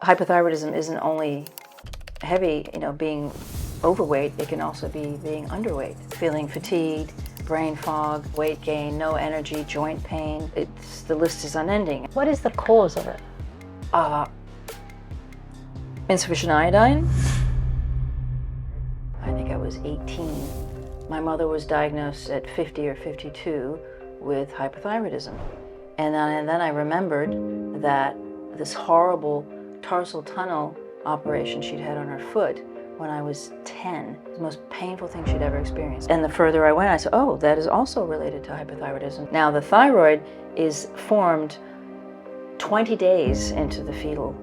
Hypothyroidism isn't only heavy, being overweight. It can also be being underweight, feeling fatigued, brain fog, weight gain, no energy, joint pain. The list is unending. What is the cause of it? Insufficient iodine. I think I was 18. My mother was diagnosed at 50 or 52 with hypothyroidism. And then I remembered that this horrible tarsal tunnel operation she'd had on her foot when I was 10, the most painful thing she'd ever experienced. And the further I went, I said, oh, that is also related to hypothyroidism. Now, the thyroid is formed 20 days into the fetal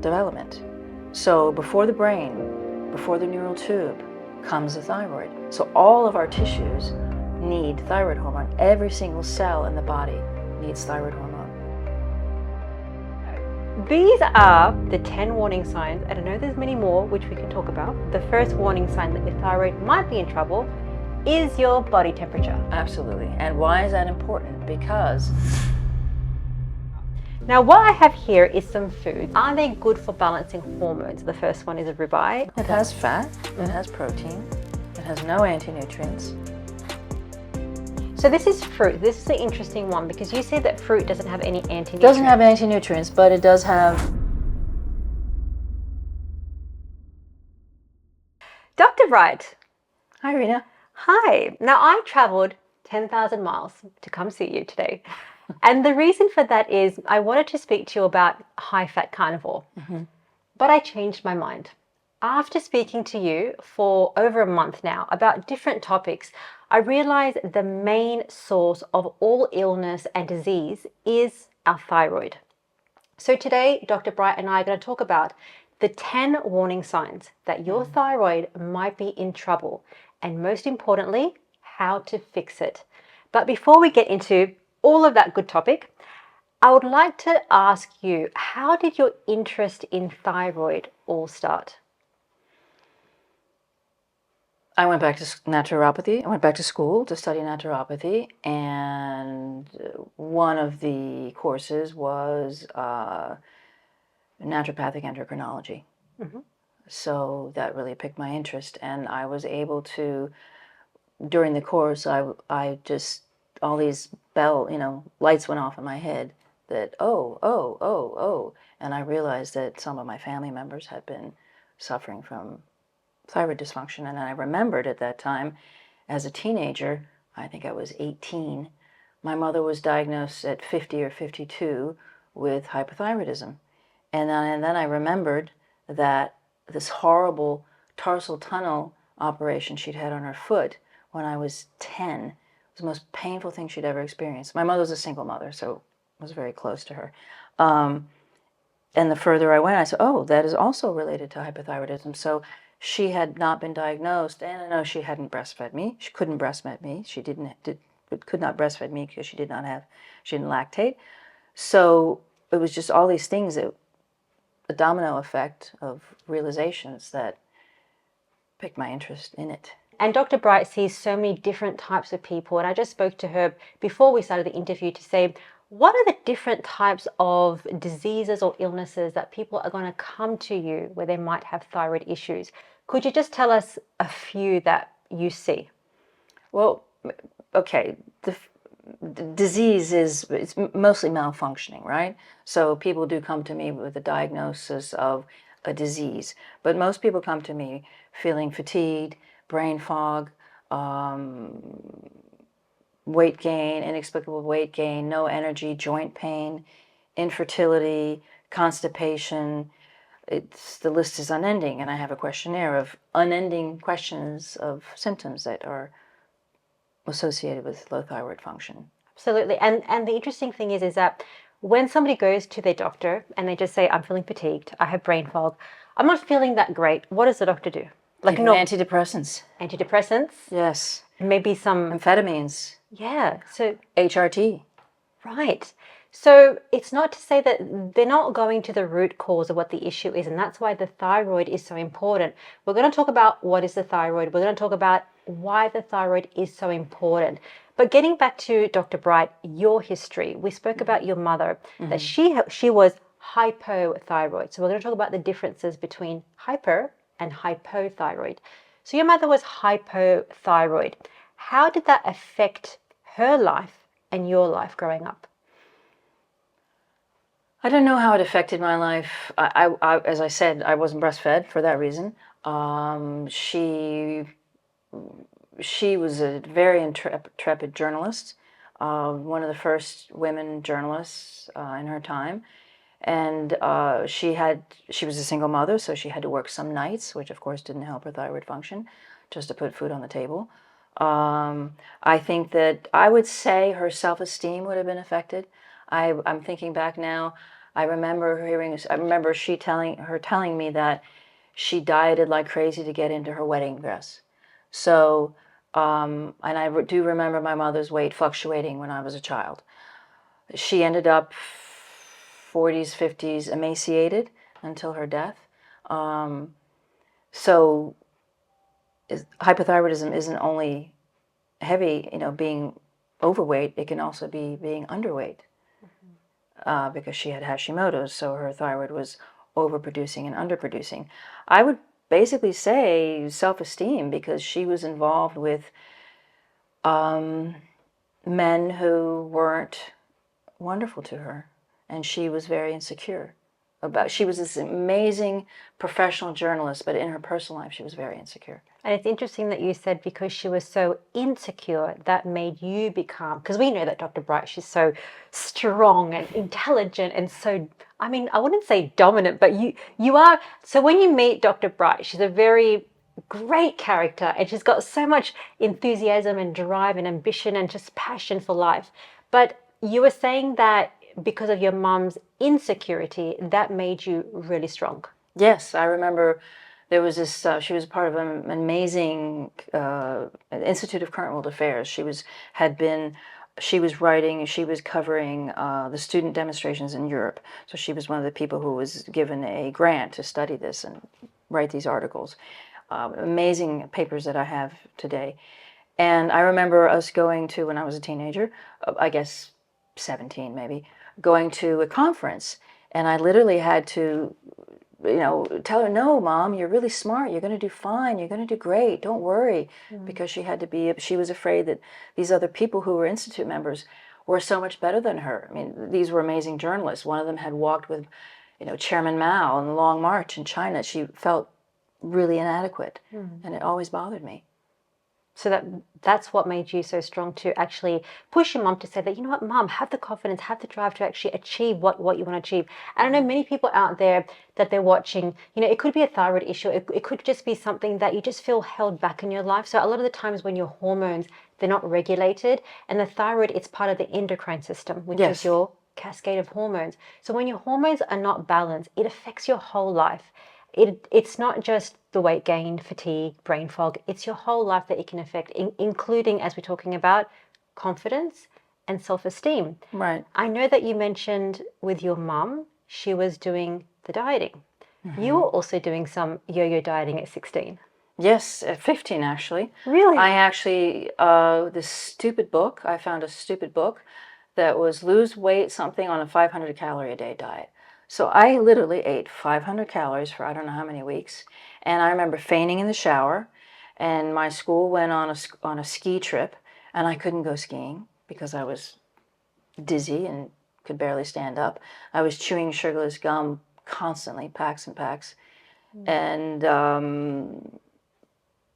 development. So before the brain, before the neural tube, comes the thyroid. So all of our tissues need thyroid hormone. Every single cell in the body needs thyroid hormone. These are the 10 warning signs, and I know there's many more which we can talk about. The first warning sign that your thyroid might be in trouble is your body temperature. Absolutely. And why is that important? Because now what I have here is some food. Are they good for balancing hormones? The first one is a ribeye. it has fat, it has protein, it has no anti-nutrients. So this is fruit. This is the interesting one because you said that fruit doesn't have any anti-nutrients. It doesn't have anti-nutrients, but it does have... Dr. Wright. Hi, Rena. Hi. Now I traveled 10,000 miles to come see you today. And the reason for that is I wanted to speak to you about high-fat carnivore, but I changed my mind. After speaking to you for over a month now about different topics, I realized the main source of all illness and disease is our thyroid. So today, Dr. Bright and I are going to talk about the 10 warning signs that your thyroid might be in trouble, and most importantly, how to fix it. But before we get into all of that good topic, I would like to ask you, how did your interest in thyroid all start? I went back to naturopathy. I went back to school to study naturopathy, and one of the courses was naturopathic endocrinology. So that really piqued my interest, and I was able to, during the course, I just, all these lights went off in my head that, oh, and I realized that some of my family members had been suffering from thyroid dysfunction. And I remembered at that time, as a teenager, I think I was 18, my mother was diagnosed at 50 or 52 with hypothyroidism. And then I remembered that this horrible tarsal tunnel operation she'd had on her foot when I was 10 was the most painful thing she'd ever experienced. My mother was a single mother, so I was very close to her. And the further I went, I said, oh, that is also related to hypothyroidism. So she had not been diagnosed, and I know she hadn't breastfed me. She couldn't breastfeed me. She could not breastfeed me because she didn't lactate. So it was just all these things, a domino effect of realizations that piqued my interest in it. And Dr. Bright sees so many different types of people. And I just spoke to her before we started the interview to say, what are the different types of diseases or illnesses that people are going to come to you where they might have thyroid issues? Could you just tell us a few that you see? Well, okay, the disease it's mostly malfunctioning, right? So people do come to me with a diagnosis of a disease, but most people come to me feeling fatigued, brain fog, weight gain, inexplicable weight gain, no energy, joint pain, infertility, constipation. The list is unending, and I have a questionnaire of unending questions of symptoms that are associated with low thyroid function. Absolutely. And the interesting thing is that when somebody goes to their doctor and they just say, I'm feeling fatigued, I have brain fog, I'm not feeling that great, what does the doctor do? Like antidepressants. Antidepressants? Yes. Maybe some amphetamines. Yeah. So HRT. Right. So it's not to say that they're not going to the root cause of what the issue is, and that's why the thyroid is so important. We're going to talk about what is the thyroid. We're going to talk about why the thyroid is so important. But getting back to Dr. Bright, your history, we spoke about your mother, that she was hypothyroid. So we're going to talk about the differences between hyper and hypothyroid. So your mother was hypothyroid. How did that affect her life and your life growing up? I don't know how it affected my life. As I said, I wasn't breastfed for that reason. She was a very intrepid journalist, one of the first women journalists in her time, and she was a single mother, so she had to work some nights, which of course didn't help her thyroid function, just to put food on the table. I think that I would say her self-esteem would have been affected. I'm thinking back now. I remember she telling me that she dieted like crazy to get into her wedding dress. So, and I do remember my mother's weight fluctuating when I was a child. She ended up 40s, 50s, emaciated until her death. So hypothyroidism isn't only heavy, being overweight. It can also be being underweight, because she had Hashimoto's, so her thyroid was overproducing and underproducing. I would basically say self-esteem, because she was involved with men who weren't wonderful to her, and she was very insecure she was this amazing professional journalist, but in her personal life she was very insecure. And it's interesting that you said because she was so insecure, that made you become, because we know that Dr. Bright, she's so strong and intelligent and so, I mean, I wouldn't say dominant, but you are. So when you meet Dr. Bright, she's a very great character, and she's got so much enthusiasm and drive and ambition and just passion for life. But you were saying that because of your mum's insecurity, that made you really strong. Yes, I remember there was this, she was part of an amazing Institute of Current World Affairs. She was covering the student demonstrations in Europe. So she was one of the people who was given a grant to study this and write these articles. Amazing papers that I have today. And I remember us going to, when I was a teenager, I guess 17 maybe, going to a conference. And I literally had to, tell her, no, Mom, you're really smart. You're going to do fine. You're going to do great. Don't worry. Because she was afraid that these other people who were Institute members were so much better than her. I mean, these were amazing journalists. One of them had walked with, Chairman Mao on the Long March in China. She felt really inadequate, and it always bothered me. So that's what made you so strong to actually push your mom to say that, you know what, Mom, have the confidence, have the drive to actually achieve what you want to achieve. And I know many people out there that they're watching, it could be a thyroid issue. It could just be something that you just feel held back in your life. So a lot of the times when your hormones, they're not regulated, and the thyroid, it's part of the endocrine system, which is your cascade of hormones. So when your hormones are not balanced, it affects your whole life. It's not just the weight gain, fatigue, brain fog. It's your whole life that it can affect, including, as we're talking about, confidence and self-esteem. Right. I know that you mentioned with your mum, she was doing the dieting. You were also doing some yo-yo dieting at 16. Yes, at 15 actually. Really? I actually, I found a stupid book that was lose weight something on a 500 calorie a day diet. So I literally ate 500 calories for I don't know how many weeks. And I remember fainting in the shower, and my school went on a ski trip, and I couldn't go skiing because I was dizzy and could barely stand up. I was chewing sugarless gum constantly, packs and packs. And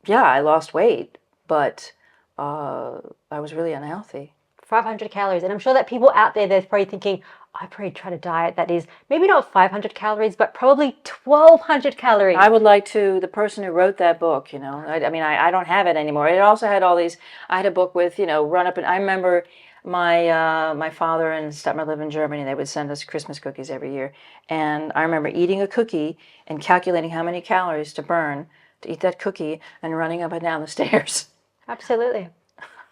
I lost weight, but I was really unhealthy. 500 calories. And I'm sure that people out there, they're probably thinking, I probably try to diet that is maybe not 500 calories, but probably 1,200 calories. I would like to, the person who wrote that book, I don't have it anymore. It also had all these, I had a book with, run up, and I remember my father and stepmother live in Germany. They would send us Christmas cookies every year. And I remember eating a cookie and calculating how many calories to burn to eat that cookie and running up and down the stairs. Absolutely.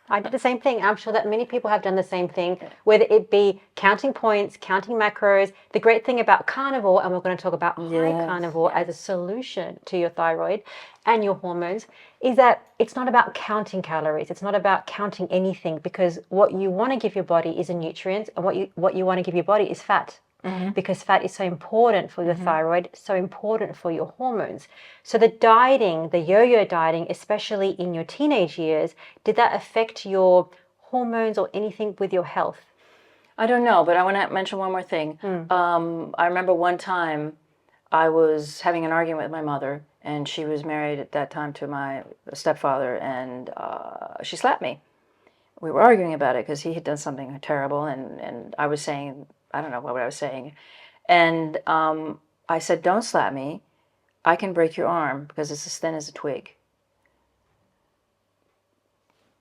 I did the same thing. I'm sure that many people have done the same thing, whether it be counting points, counting macros. The great thing about carnivore, and we're going to talk about high carnivore as a solution to your thyroid and your hormones, is that it's not about counting calories. It's not about counting anything, because what you want to give your body is a nutrient, and what you want to give your body is fat. because fat is so important for your thyroid, so important for your hormones. So the dieting, the yo-yo dieting, especially in your teenage years, did that affect your hormones or anything with your health? I don't know, but I want to mention one more thing. I remember one time I was having an argument with my mother, and she was married at that time to my stepfather, and she slapped me. We were arguing about it because he had done something terrible, and I was saying, I don't know what I was saying. And I said, don't slap me. I can break your arm because it's as thin as a twig.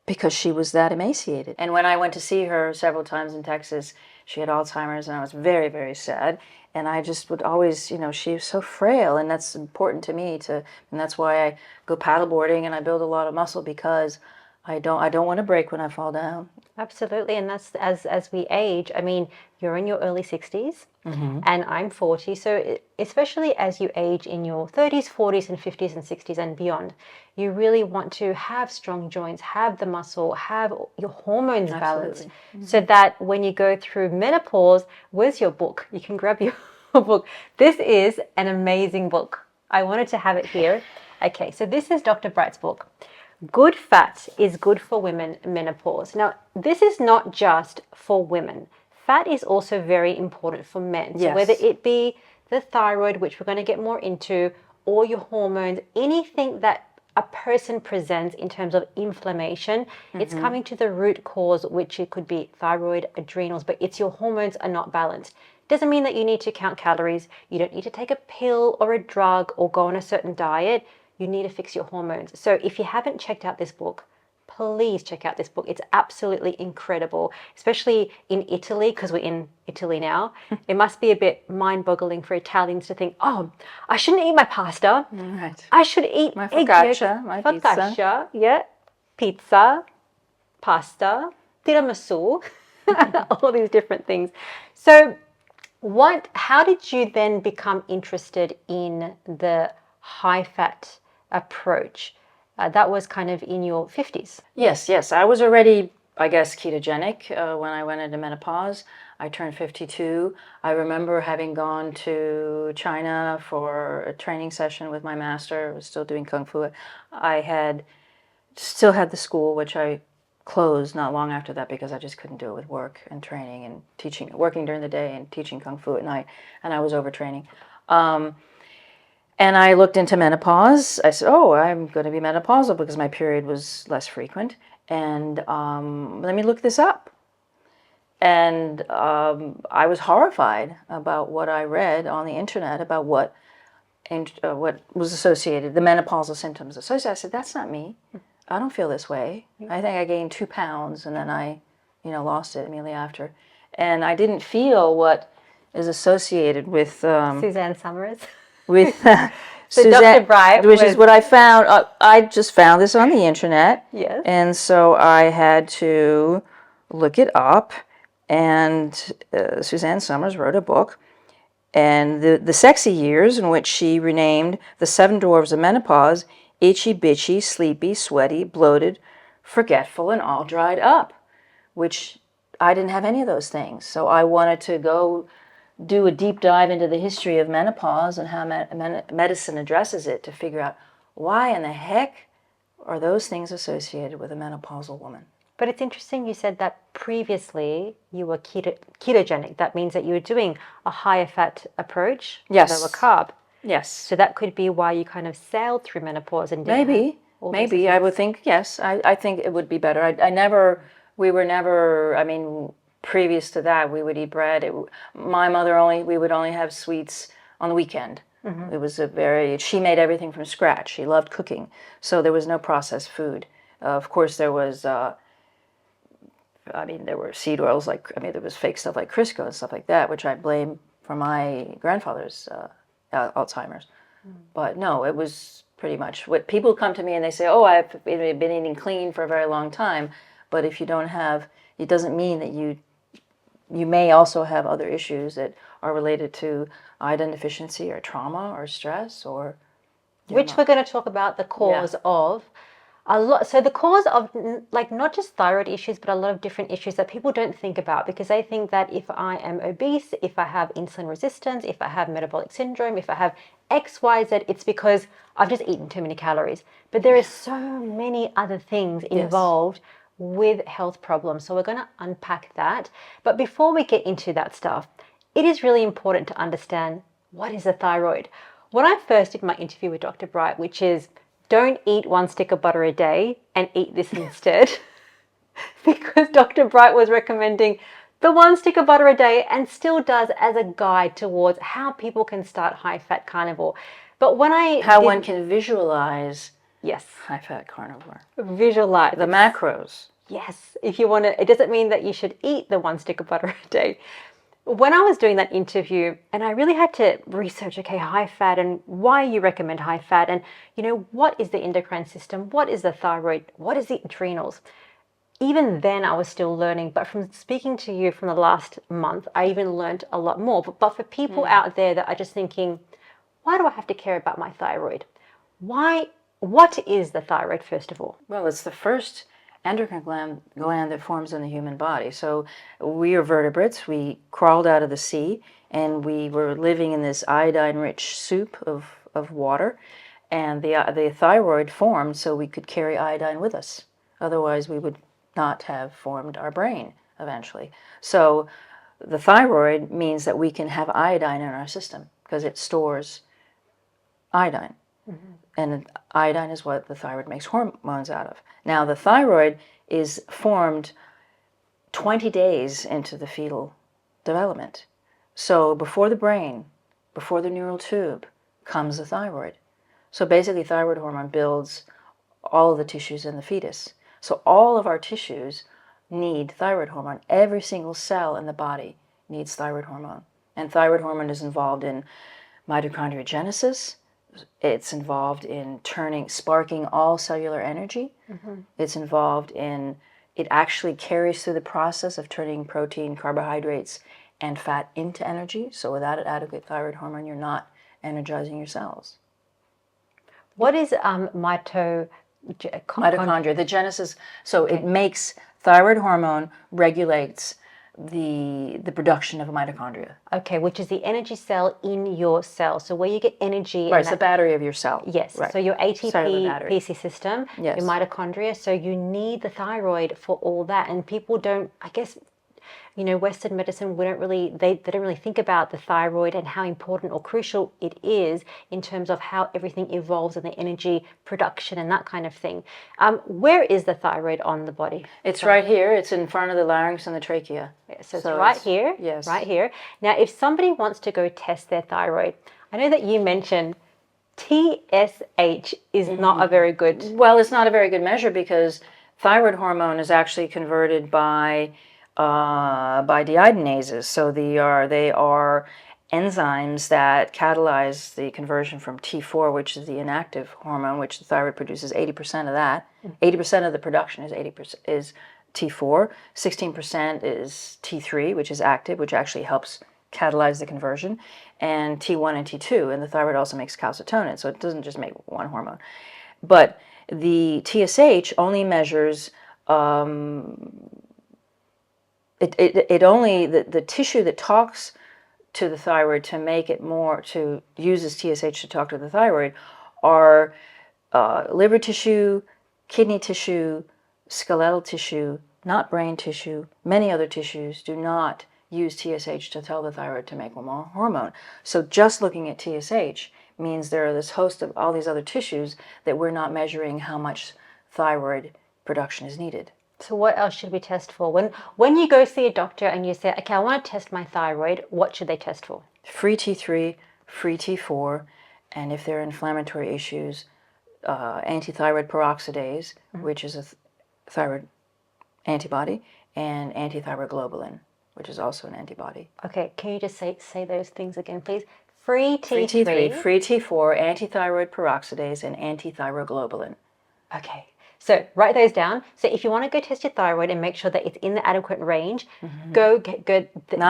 Because she was that emaciated. And when I went to see her several times in Texas, she had Alzheimer's, and I was very, very sad. And I just would always, she was so frail, and that's important to me and that's why I go paddleboarding and I build a lot of muscle, because I don't want to break when I fall down. Absolutely, and that's as we age. I mean, you're in your early 60s, and I'm 40. So especially as you age in your 30s, 40s, and 50s and 60s and beyond, you really want to have strong joints, have the muscle, have your hormones balanced, so that when you go through menopause, where's your book? You can grab your book. This is an amazing book. I wanted to have it here. Okay, so this is Dr. Bright's book. Good fat is good for women menopause. Now, this is not just for women. Fat is also very important for men. So whether it be the thyroid, which we're going to get more into, or your hormones, anything that a person presents in terms of inflammation, it's coming to the root cause, which it could be thyroid, adrenals, but it's your hormones are not balanced. Doesn't mean that you need to count calories. You don't need to take a pill or a drug or go on a certain diet. You need to fix your hormones. So if you haven't checked out this book, please check out this book. It's absolutely incredible, especially in Italy, because we're in Italy now. It must be a bit mind-boggling for Italians to think, oh, I shouldn't eat my pasta. Right. I should eat My egg focaccia, yolk, my pizza. yeah, pizza, pasta, tiramisu, all these different things. So how did you then become interested in the high-fat approach? That was kind of in your 50s. Yes. I was already, I guess, ketogenic when I went into menopause. I turned 52. I remember having gone to China for a training session with my master. I was still doing Kung Fu. I still had the school, which I closed not long after that because I just couldn't do it with work and training and teaching, working during the day and teaching Kung Fu at night, and I was overtraining. And I looked into menopause. I said, oh, I'm going to be menopausal because my period was less frequent. And let me look this up. And I was horrified about what I read on the internet about what was associated, the menopausal symptoms associated. I said, that's not me. I don't feel this way. I think I gained 2 pounds and then I, lost it immediately after. And I didn't feel what is associated with Suzanne Summers. With So Suzanne, Dr. Bright which is what I found. I just found this on the internet. Yes. And so I had to look it up. And Suzanne Summers wrote a book. And the sexy years, in which she renamed the 7 dwarves of menopause: itchy, bitchy, sleepy, sweaty, bloated, forgetful, and all dried up, which I didn't have any of those things. So I wanted to go do a deep dive into the history of menopause and how medicine addresses it, to figure out why in the heck are those things associated with a menopausal woman. But it's interesting you said that previously you were ketogenic. That means that you were doing a higher fat approach, lower carb. Yes. So that could be why you kind of sailed through menopause and didn't Maybe I would think, yes. I think it would be better. We were never, I mean, previous to that, we would eat bread. My mother we would only have sweets on the weekend. It was she made everything from scratch. She loved cooking. So there was no processed food. Of course, there was, there were seed oils, there was fake stuff like Crisco and stuff like that, which I blame for my grandfather's Alzheimer's. But no, it was pretty much what people come to me and they say, oh, I've been eating clean for a very long time. But if you don't have, it doesn't mean that you may also have other issues that are related to iodine deficiency or trauma or stress or... Which we're going to talk about the cause of. A lot. So the cause of like not just thyroid issues, but a lot of different issues that people don't think about because they think that if I am obese, if I have insulin resistance, if I have metabolic syndrome, if I have X, Y, Z, it's because I've just eaten too many calories. But there is so many other things involved with health problems. So we're going to unpack that. But before we get into that stuff, it is really important to understand what is a thyroid. When I first did my interview with Dr. Bright, which is don't eat one stick of butter a day and eat this instead, because Dr. Bright was recommending the one stick of butter a day and still does as a guide towards how people can start high fat carnivore. But when one can visualize high fat carnivore. Visualize the macros. Yes, if you want to, it doesn't mean that you should eat the one stick of butter a day. When I was doing that interview, and I really had to research, okay, high fat and why you recommend high fat, and what is the endocrine system, what is the thyroid, what is the adrenals. Even then, I was still learning, but from speaking to you from the last month, I even learned a lot more. But for people out there that are just thinking, why do I have to care about my thyroid? What is the thyroid, first of all? Well, it's the first endocrine gland that forms in the human body. So we are vertebrates. We crawled out of the sea, and we were living in this iodine-rich soup of water, and the thyroid formed so we could carry iodine with us. Otherwise, we would not have formed our brain eventually. So the thyroid means that we can have iodine in our system because it stores iodine. And iodine is what the thyroid makes hormones out of. Now, the thyroid is formed 20 days into the fetal development. So before the brain, before the neural tube, comes the thyroid. So basically, thyroid hormone builds all of the tissues in the fetus. So all of our tissues need thyroid hormone. Every single cell in the body needs thyroid hormone. And thyroid hormone is involved in mitochondriogenesis. It's involved in sparking all cellular energy. It's involved in, it actually carries through the process of turning protein, carbohydrates, and fat into energy. So without an adequate thyroid hormone, you're not energizing your cells. What is mitochondria? The genesis. So it makes thyroid hormone regulates the production of mitochondria. Okay, which is the energy cell in your cell. So where you get energy. Right, it's the battery of your cell. Yes, right. So your ATP, PC system, yes. your mitochondria. So you need the thyroid for all that. And people don't, I guess, Western medicine, they don't really think about the thyroid and how important or crucial it is in terms of how everything evolves and the energy production and that kind of thing. Where is the thyroid on the body? It's right here. It's in front of the larynx and the trachea. So it's right here. Yes. Right here. Now, if somebody wants to go test their thyroid, I know that you mentioned TSH is not a very good... Well, it's not a very good measure because thyroid hormone is actually converted by deiodinases. So they are enzymes that catalyze the conversion from T4, which is the inactive hormone, which the thyroid produces 80% of that. 80% of the production is T4. 16% is T3, which is active, which actually helps catalyze the conversion, and T1 and T2. And the thyroid also makes calcitonin, so it doesn't just make one hormone. But the TSH only measures the tissue that talks to the thyroid to make it uses TSH to talk to the thyroid are liver tissue, kidney tissue, skeletal tissue, not brain tissue. Many other tissues do not use TSH to tell the thyroid to make more hormone. So just looking at TSH means there are this host of all these other tissues that we're not measuring how much thyroid production is needed. So what else should we test for? When you go see a doctor and you say, okay, I want to test my thyroid, what should they test for? Free T3, free T4, and if there are inflammatory issues, antithyroid peroxidase, which is a thyroid antibody, and antithyroglobulin, which is also an antibody. Okay, can you just say those things again, please? Free T3, free T3, free T4, antithyroid peroxidase, and antithyroglobulin. Okay. So write those down. So if you want to go test your thyroid and make sure that it's in the adequate range, go get them.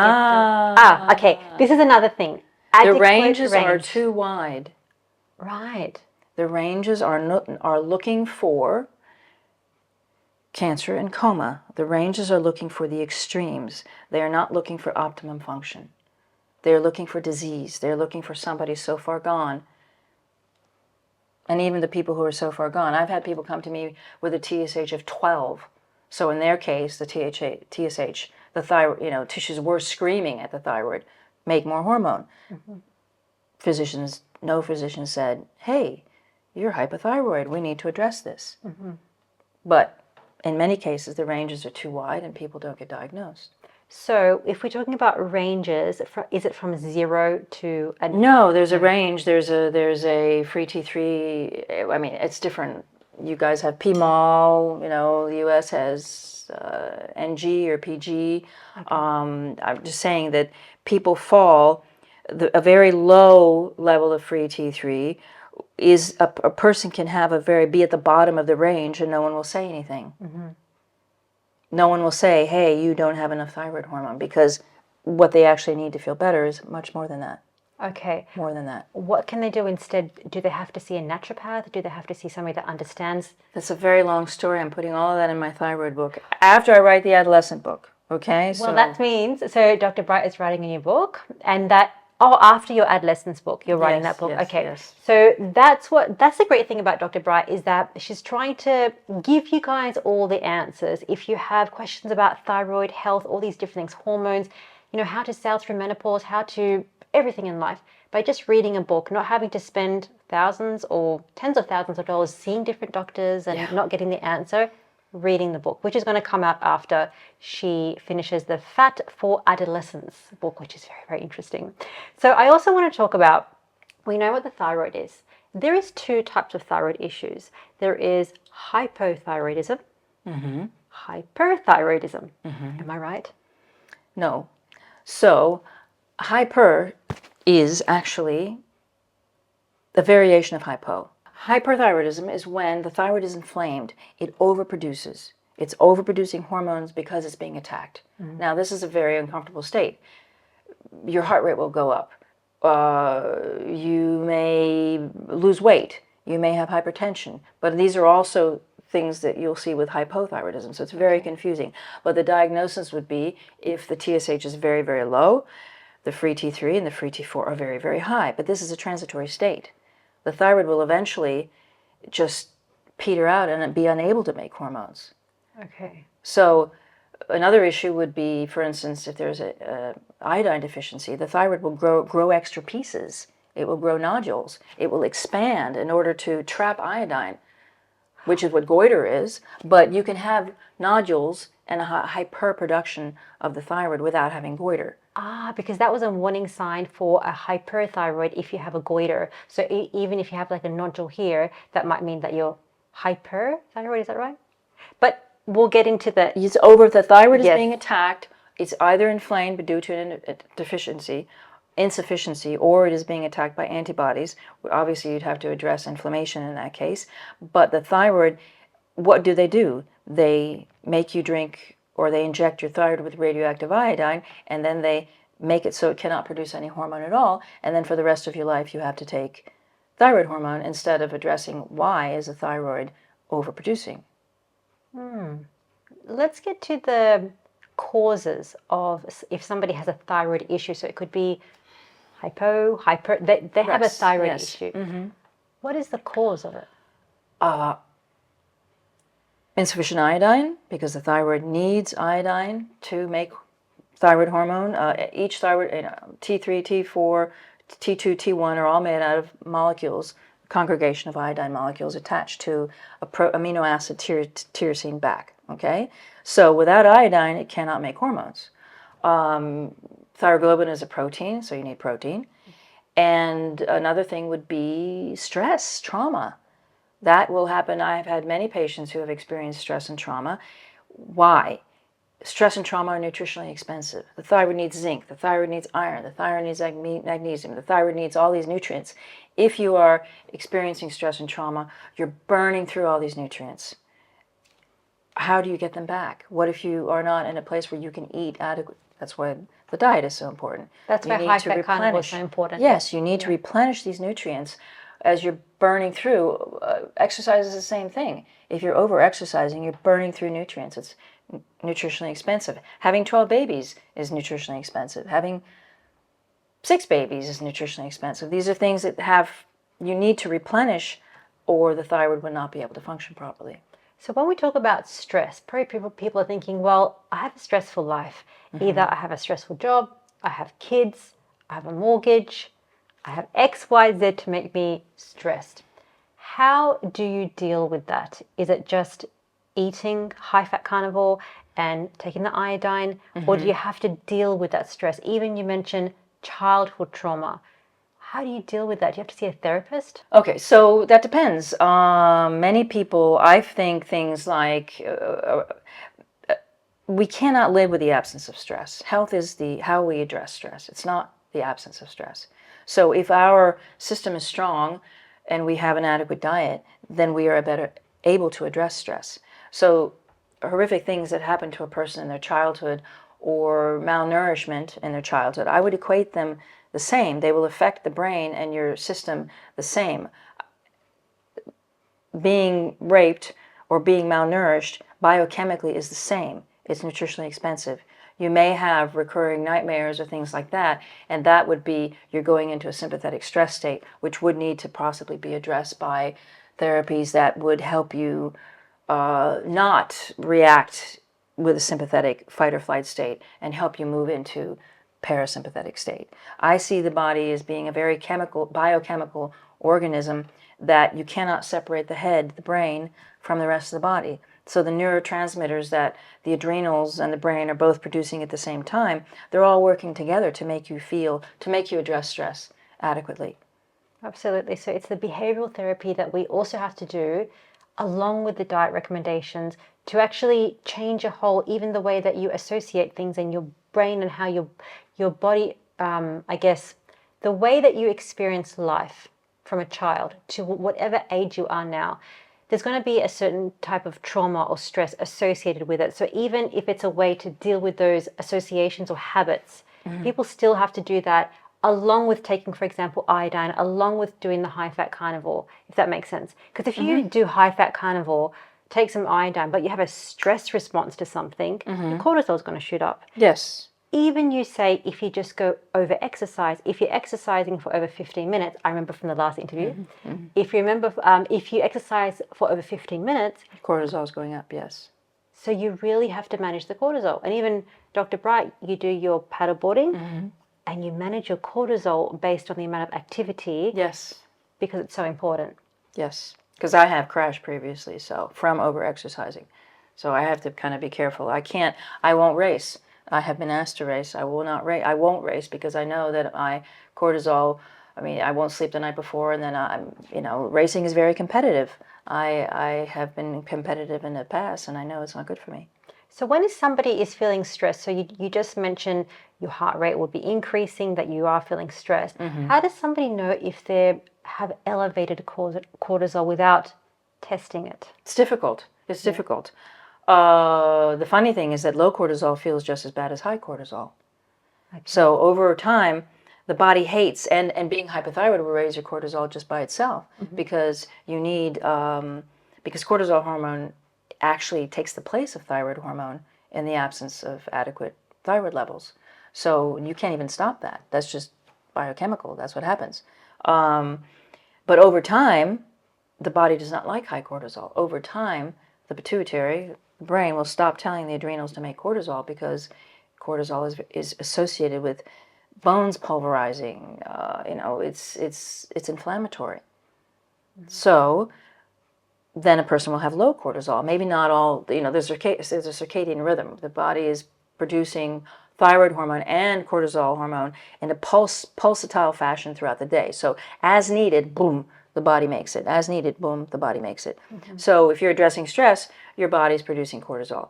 Okay. This is another thing. The ranges are too wide. Right. The ranges are looking for cancer and coma, the ranges are looking for the extremes. They are not looking for optimum function. They're looking for disease. They're looking for somebody so far gone. And even the people who are so far gone, I've had people come to me with a TSH of 12. So in their case, the TSH, the thyroid, tissues were screaming at the thyroid, make more hormone. No physician said, hey, you're hypothyroid. We need to address this. But in many cases, the ranges are too wide and people don't get diagnosed. So if we're talking about ranges, is it from 0 to a... No, there's a range. There's a free T3. I mean, it's different. You guys have PMOL. The US has NG or PG. Okay. I'm just saying that people fall. A very low level of free T3 is a person can have be at the bottom of the range and no one will say anything. No one will say, hey, you don't have enough thyroid hormone, because what they actually need to feel better is much more than that. Okay. More than that. What can they do instead? Do they have to see a naturopath? Do they have to see somebody that understands? That's a very long story. I'm putting all of that in my thyroid book after I write the adolescent book. Okay? Well, that means, so Dr. Bright is writing a new book, and after your adolescence book, you're writing that book. Yes, okay. Yes. So that's the great thing about Dr. Bright, is that she's trying to give you guys all the answers. If you have questions about thyroid health, all these different things, hormones, how to sail through menopause, how to everything in life, by just reading a book, not having to spend thousands or tens of thousands of dollars seeing different doctors and not getting the answer. Reading the book, which is going to come out after she finishes the Fat for Adolescents book, which is very, very interesting. So I also want to talk about, we know what the thyroid is. There is 2 types of thyroid issues. There is hypothyroidism, hyperthyroidism. Am I right? No. So hyper is actually a variation of hypo. Hyperthyroidism is when the thyroid is inflamed. It overproduces. It's overproducing hormones because it's being attacked. Now, this is a very uncomfortable state. Your heart rate will go up. You may lose weight. You may have hypertension. But these are also things that you'll see with hypothyroidism. So it's very confusing. But the diagnosis would be if the TSH is very, very low, the free T3 and the free T4 are very, very high. But this is a transitory state. The thyroid will eventually just peter out and be unable to make hormones. Okay. So another issue would be, for instance, if there's a iodine deficiency, the thyroid will grow extra pieces. It will grow nodules. It will expand in order to trap iodine, which is what goiter is. But you can have nodules and a hyperproduction of the thyroid without having goiter. Because that was a warning sign for a hyperthyroid if you have a goiter. So even if you have like a nodule here, that might mean that you're hyperthyroid, is that right? But we'll get into the... It's over. The thyroid is being attacked. It's either inflamed due to a deficiency, insufficiency, or it is being attacked by antibodies. Obviously, you'd have to address inflammation in that case. But the thyroid, what do? They make you drink, or they inject your thyroid with radioactive iodine, and then they make it so it cannot produce any hormone at all. And then for the rest of your life, you have to take thyroid hormone instead of addressing why is the thyroid overproducing. Let's get to the causes of if somebody has a thyroid issue. So it could be hyper, they have a thyroid issue. What is the cause of it? Insufficient iodine, because the thyroid needs iodine to make thyroid hormone. Each thyroid, T3, T4, T2, T1 are all made out of molecules, congregation of iodine molecules attached to a amino acid tyrosine back. Okay, so without iodine, it cannot make hormones. Thyroglobulin is a protein, so you need protein. And another thing would be stress, trauma. That will happen. I've had many patients who have experienced stress and trauma. Why? Stress and trauma are nutritionally expensive. The thyroid needs zinc. The thyroid needs iron. The thyroid needs magnesium. The thyroid needs all these nutrients. If you are experiencing stress and trauma, you're burning through all these nutrients. How do you get them back? What if you are not in a place where you can eat adequate? That's why the diet is so important. That's why high-fat carnivore is so important. Yes, you need to replenish these nutrients as you're burning through, exercise is the same thing. If you're over-exercising, you're burning through nutrients. It's nutritionally expensive. Having 12 babies is nutritionally expensive. Having 6 babies is nutritionally expensive. These are things that you need to replenish, or the thyroid would not be able to function properly. So when we talk about stress, probably people are thinking, well, I have a stressful life. Either I have a stressful job, I have kids, I have a mortgage, I have X, Y, Z to make me stressed. How do you deal with that? Is it just eating high-fat carnivore and taking the iodine, or do you have to deal with that stress? Even you mentioned childhood trauma. How do you deal with that? Do you have to see a therapist? Okay, so that depends. Many people, I think things like we cannot live with the absence of stress. Health is how we address stress. It's not the absence of stress. So if our system is strong and we have an adequate diet, then we are better able to address stress. So horrific things that happen to a person in their childhood or malnourishment in their childhood, I would equate them the same. They will affect the brain and your system the same. Being raped or being malnourished biochemically is the same. It's nutritionally expensive. You may have recurring nightmares or things like that, and that would be you're going into a sympathetic stress state, which would need to possibly be addressed by therapies that would help you not react with a sympathetic fight or flight state and help you move into parasympathetic state. I see the body as being a very biochemical organism that you cannot separate the head, the brain, from the rest of the body. So the neurotransmitters that the adrenals and the brain are both producing at the same time, they're all working together to make you address stress adequately. Absolutely. So it's the behavioral therapy that we also have to do along with the diet recommendations to actually change even the way that you associate things in your brain and how your body, I guess, the way that you experience life from a child to whatever age you are now. There's going to be a certain type of trauma or stress associated with it. So even if it's a way to deal with those associations or habits, people still have to do that along with taking, for example, iodine, along with doing the high-fat carnivore, if that makes sense. Because if you do high-fat carnivore, take some iodine, but you have a stress response to something, your cortisol is going to shoot up. Yes. Even you say if you just go over exercise, if you're exercising for over 15 minutes, I remember from the last interview, if you exercise for over 15 minutes, cortisol is going up, yes. So you really have to manage the cortisol. And even Dr. Bright, you do your paddleboarding and you manage your cortisol based on the amount of activity. Yes. Because it's so important. Yes. Because I have crashed previously, so from over-exercising. So I have to kind of be careful. I won't race. I have been asked to race. I will not race. I won't race because I know that my cortisol, I won't sleep the night before, and then racing is very competitive. I have been competitive in the past, and I know it's not good for me. So when somebody is feeling stressed, so you just mentioned your heart rate will be increasing, that you are feeling stressed. How does somebody know if they have elevated cortisol without testing it? It's difficult. It's difficult. The funny thing is that low cortisol feels just as bad as high cortisol. Okay. So over time, the body hates, and being hypothyroid will raise your cortisol just by itself because you need, because cortisol hormone actually takes the place of thyroid hormone in the absence of adequate thyroid levels. So you can't even stop that. That's just biochemical. That's what happens. But over time, the body does not like high cortisol. Over time, the pituitary, the brain, will stop telling the adrenals to make cortisol because cortisol is associated with bones pulverizing. It's inflammatory. So then a person will have low cortisol. Maybe not all. There's a circadian rhythm. The body is producing thyroid hormone and cortisol hormone in a pulsatile fashion throughout the day. So as needed, boom, the body makes it. As needed, boom, the body makes it. So if you're addressing stress, your body's producing cortisol.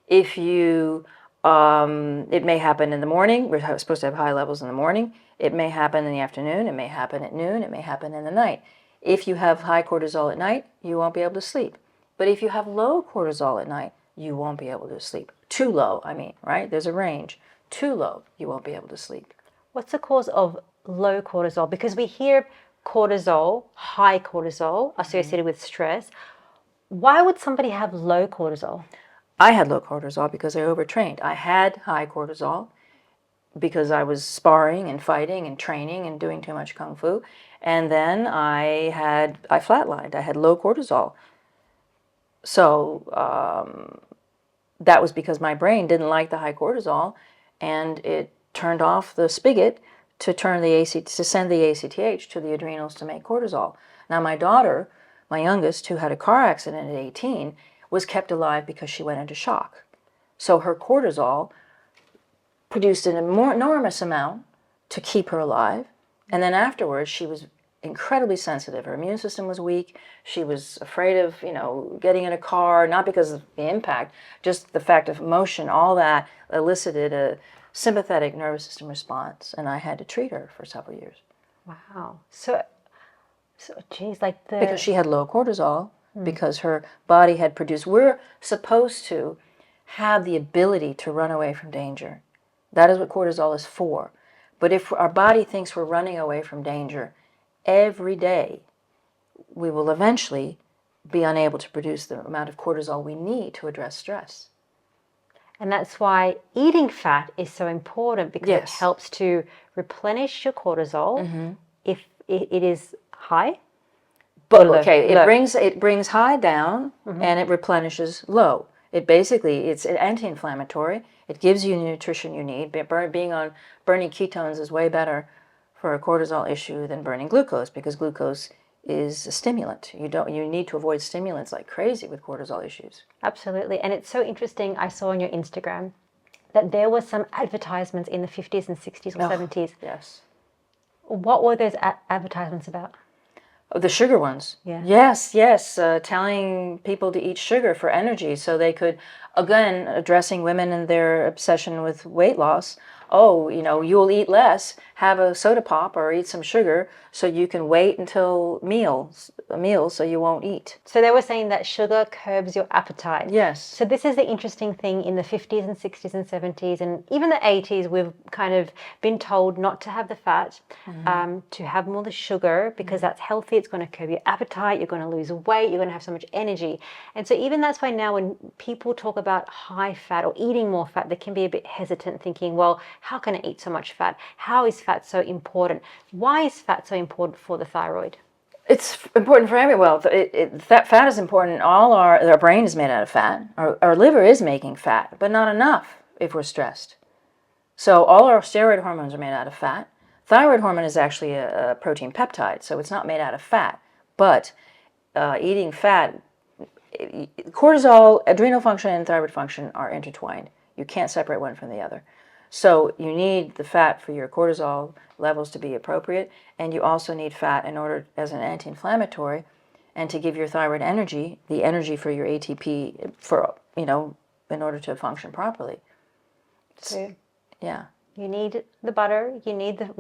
If you, it may happen in the morning. We're supposed to have high levels in the morning. It may happen in the afternoon. It may happen at noon. It may happen in the night. If you have high cortisol at night, you won't be able to sleep. But if you have low cortisol at night, you won't be able to sleep. Too low, right? There's a range. Too low, you won't be able to sleep. What's the cause of low cortisol? Because we hear cortisol, high cortisol associated with stress. Why would somebody have low cortisol? I had low cortisol because I overtrained. I had high cortisol because I was sparring and fighting and training and doing too much kung fu. And then I flatlined. I had low cortisol. So that was because my brain didn't like the high cortisol, and it turned off the spigot to send the ACTH to the adrenals to make cortisol. Now my daughter, my youngest, who had a car accident at 18, was kept alive because she went into shock. So her cortisol produced an enormous amount to keep her alive, and then afterwards she was incredibly sensitive. Her immune system was weak. She was afraid of, getting in a car, not because of the impact, just the fact of motion. All that elicited a sympathetic nervous system response, and I had to treat her for several years. Wow. So geez, because she had low cortisol, because her body had produced. We're supposed to have the ability to run away from danger. That is what cortisol is for. But if our body thinks we're running away from danger every day, we will eventually be unable to produce the amount of cortisol we need to address stress. And that's why eating fat is so important, because it helps to replenish your cortisol if it is high. But it brings high down and it replenishes low. It's an anti-inflammatory. It gives you the nutrition you need. Burning ketones is way better for a cortisol issue than burning glucose, because glucose is a stimulant. You need to avoid stimulants like crazy with cortisol issues. Absolutely. And it's so interesting. I saw on your Instagram that there were some advertisements in the 50s and 60s or 70s. Yes. What were those advertisements about? Oh, the sugar ones. Yeah. Yes. Telling people to eat sugar for energy so they could, again, addressing women and their obsession with weight loss. Oh, you'll eat less, have a soda pop or eat some sugar so you can wait until a meal so you won't eat. So they were saying that sugar curbs your appetite. Yes. So this is the interesting thing. In the 50s and 60s and 70s and even the 80s, we've kind of been told not to have the fat, to have more the sugar, because that's healthy. It's going to curb your appetite. You're going to lose weight. You're going to have so much energy. And so even that's why now when people talk about high fat or eating more fat, they can be a bit hesitant, thinking, well, how can I eat so much fat? How is fat so important? Why is fat so important for the thyroid? It's important for everyone. Fat is important. Our brain is made out of fat. Our liver is making fat, but not enough if we're stressed. So all our steroid hormones are made out of fat. Thyroid hormone is actually a protein peptide, so it's not made out of fat. But eating fat, cortisol, adrenal function, and thyroid function are intertwined. You can't separate one from the other. So you need the fat for your cortisol levels to be appropriate, and you also need fat as an anti-inflammatory, and to give your thyroid energy, the energy for your ATP, in order to function properly. So, yeah. You need the butter. You need the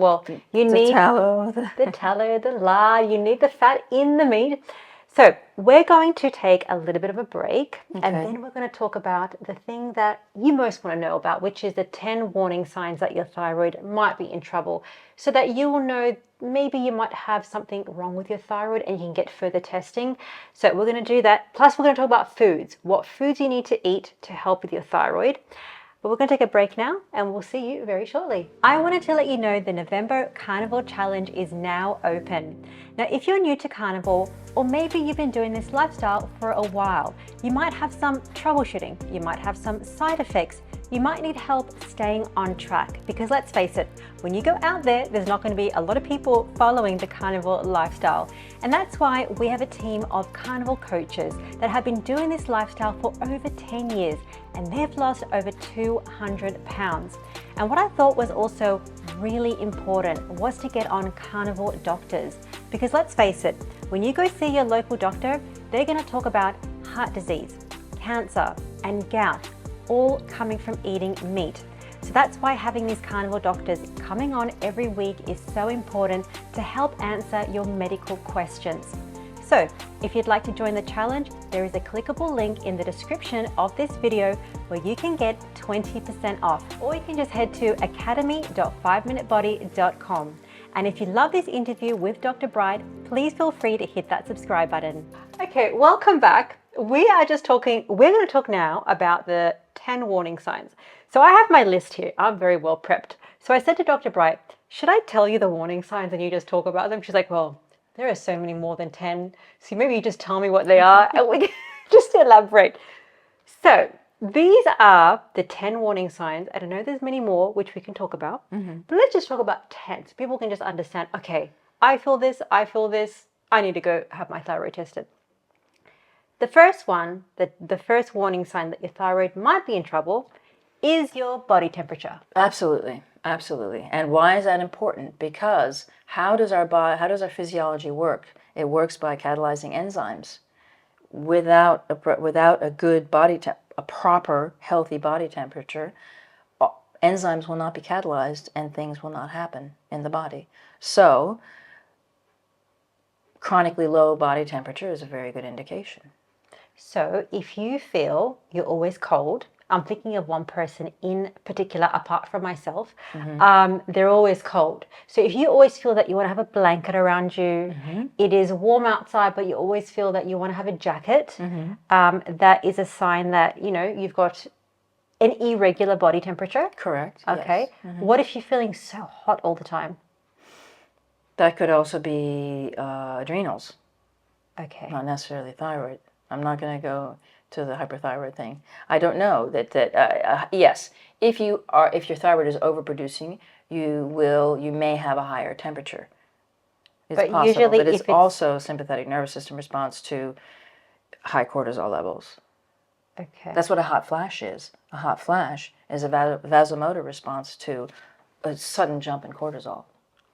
tallow, the tallow, the lard. You need the fat in the meat. So we're going to take a little bit of a break, and then we're going to talk about the thing that you most want to know about, which is the 10 warning signs that your thyroid might be in trouble, so that you will know maybe you might have something wrong with your thyroid and you can get further testing. So we're going to do that. Plus, we're going to talk about foods, what foods you need to eat to help with your thyroid. But we're going to take a break now, and we'll see you very shortly. I wanted to let you know the November Carnivore Challenge is now open. Now, if you're new to Carnivore, or maybe you've been doing this lifestyle for a while, you might have some troubleshooting, you might have some side effects, you might need help staying on track, because let's face it, when you go out there's not going to be a lot of people following the carnivore lifestyle. And that's why we have a team of carnivore coaches that have been doing this lifestyle for over 10 years, and they've lost over 200 pounds. And what I thought was also really important was to get on carnivore doctors, because let's face it, when you go see your local doctor, they're going to talk about heart disease, cancer, and gout, all coming from eating meat. So that's why having these carnivore doctors coming on every week is so important to help answer your medical questions. So if you'd like to join the challenge, there is a clickable link in the description of this video where you can get 20% off, or you can just head to academy.5minutebody.com. And if you love this interview with Dr. Bright, please feel free to hit that subscribe button. Okay, welcome back. We're going to talk now about the 10 warning signs. So I have my list here. I'm very well prepped. So I said to Dr. Bright, should I tell you the warning signs and you just talk about them? She's like, well, there are so many more than 10. So maybe you just tell me what they are and we can just elaborate. So these are the 10 warning signs. I don't know there's many more, which we can talk about. But let's just talk about 10 so people can just understand, okay, I feel this, I need to go have my thyroid tested. The first one, the first warning sign that your thyroid might be in trouble is your body temperature. Absolutely. Absolutely. And why is that important? Because how does our physiology work? It works by catalyzing enzymes. Without a good a proper healthy body temperature, enzymes will not be catalyzed and things will not happen in the body. So, chronically low body temperature is a very good indication. So if you feel you're always cold, I'm thinking of one person in particular, apart from myself, they're always cold. So if you always feel that you want to have a blanket around you, it is warm outside, but you always feel that you want to have a jacket, that is a sign that, you've got an irregular body temperature. Correct. Okay. Yes. What if you're feeling so hot all the time? That could also be adrenals. Okay. Not necessarily thyroid. I'm not going to go to the hyperthyroid thing. I don't know yes, if your thyroid is overproducing, you may have a higher temperature. It's possible, usually but it's also sympathetic nervous system response to high cortisol levels. Okay. That's what a hot flash is. A hot flash is a vasomotor response to a sudden jump in cortisol.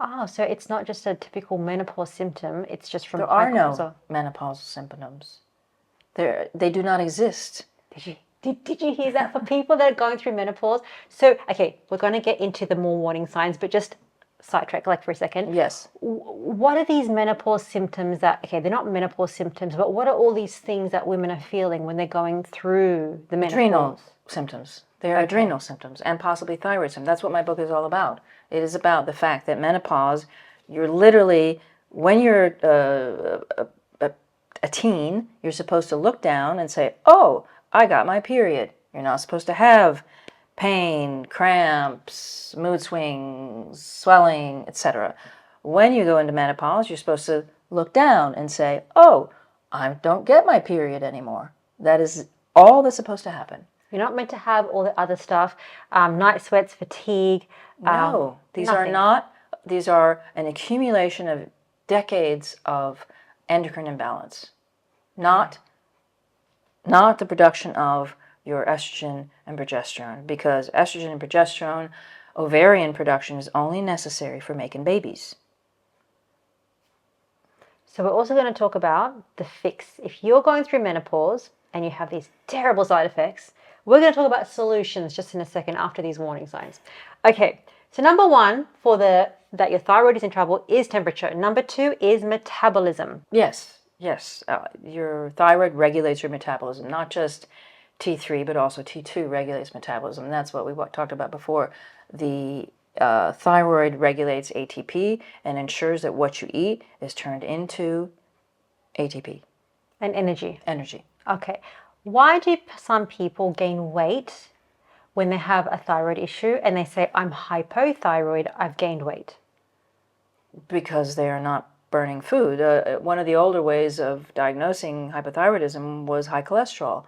Oh, so it's not just a typical menopause symptom. It's just from There high are cortisol. no menopausal symptoms. They do not exist. Did you hear that for people that are going through menopause? So, okay, we're going to get into the more warning signs, but just sidetrack for a second. Yes. What are these menopause symptoms they're not menopause symptoms, but what are all these things that women are feeling when they're going through the menopause? Adrenal symptoms. They are adrenal symptoms and possibly thyroid symptoms. That's what my book is all about. It is about the fact that menopause, you're literally, when you're a teen, you're supposed to look down and say, oh, I got my period. You're not supposed to have pain, cramps, mood swings, swelling, etc. When you go into menopause, you're supposed to look down and say, oh, I don't get my period anymore. That is all that's supposed to happen. You're not meant to have all the other stuff, night sweats, fatigue. No, these are an accumulation of decades of endocrine imbalance. Not the production of your estrogen and progesterone, because estrogen and progesterone, ovarian production is only necessary for making babies. So we're also going to talk about the fix. If you're going through menopause and you have these terrible side effects, we're going to talk about solutions just in a second after these warning signs. Okay, so number one that your thyroid is in trouble is temperature. Number two is metabolism. Yes. Your thyroid regulates your metabolism, not just T3, but also T2 regulates metabolism. And that's what we talked about before. The thyroid regulates ATP and ensures that what you eat is turned into ATP. And energy. Energy. Okay. Why do some people gain weight when they have a thyroid issue and they say, I'm hypothyroid, I've gained weight? Because they are not burning food. One of the older ways of diagnosing hypothyroidism was high cholesterol.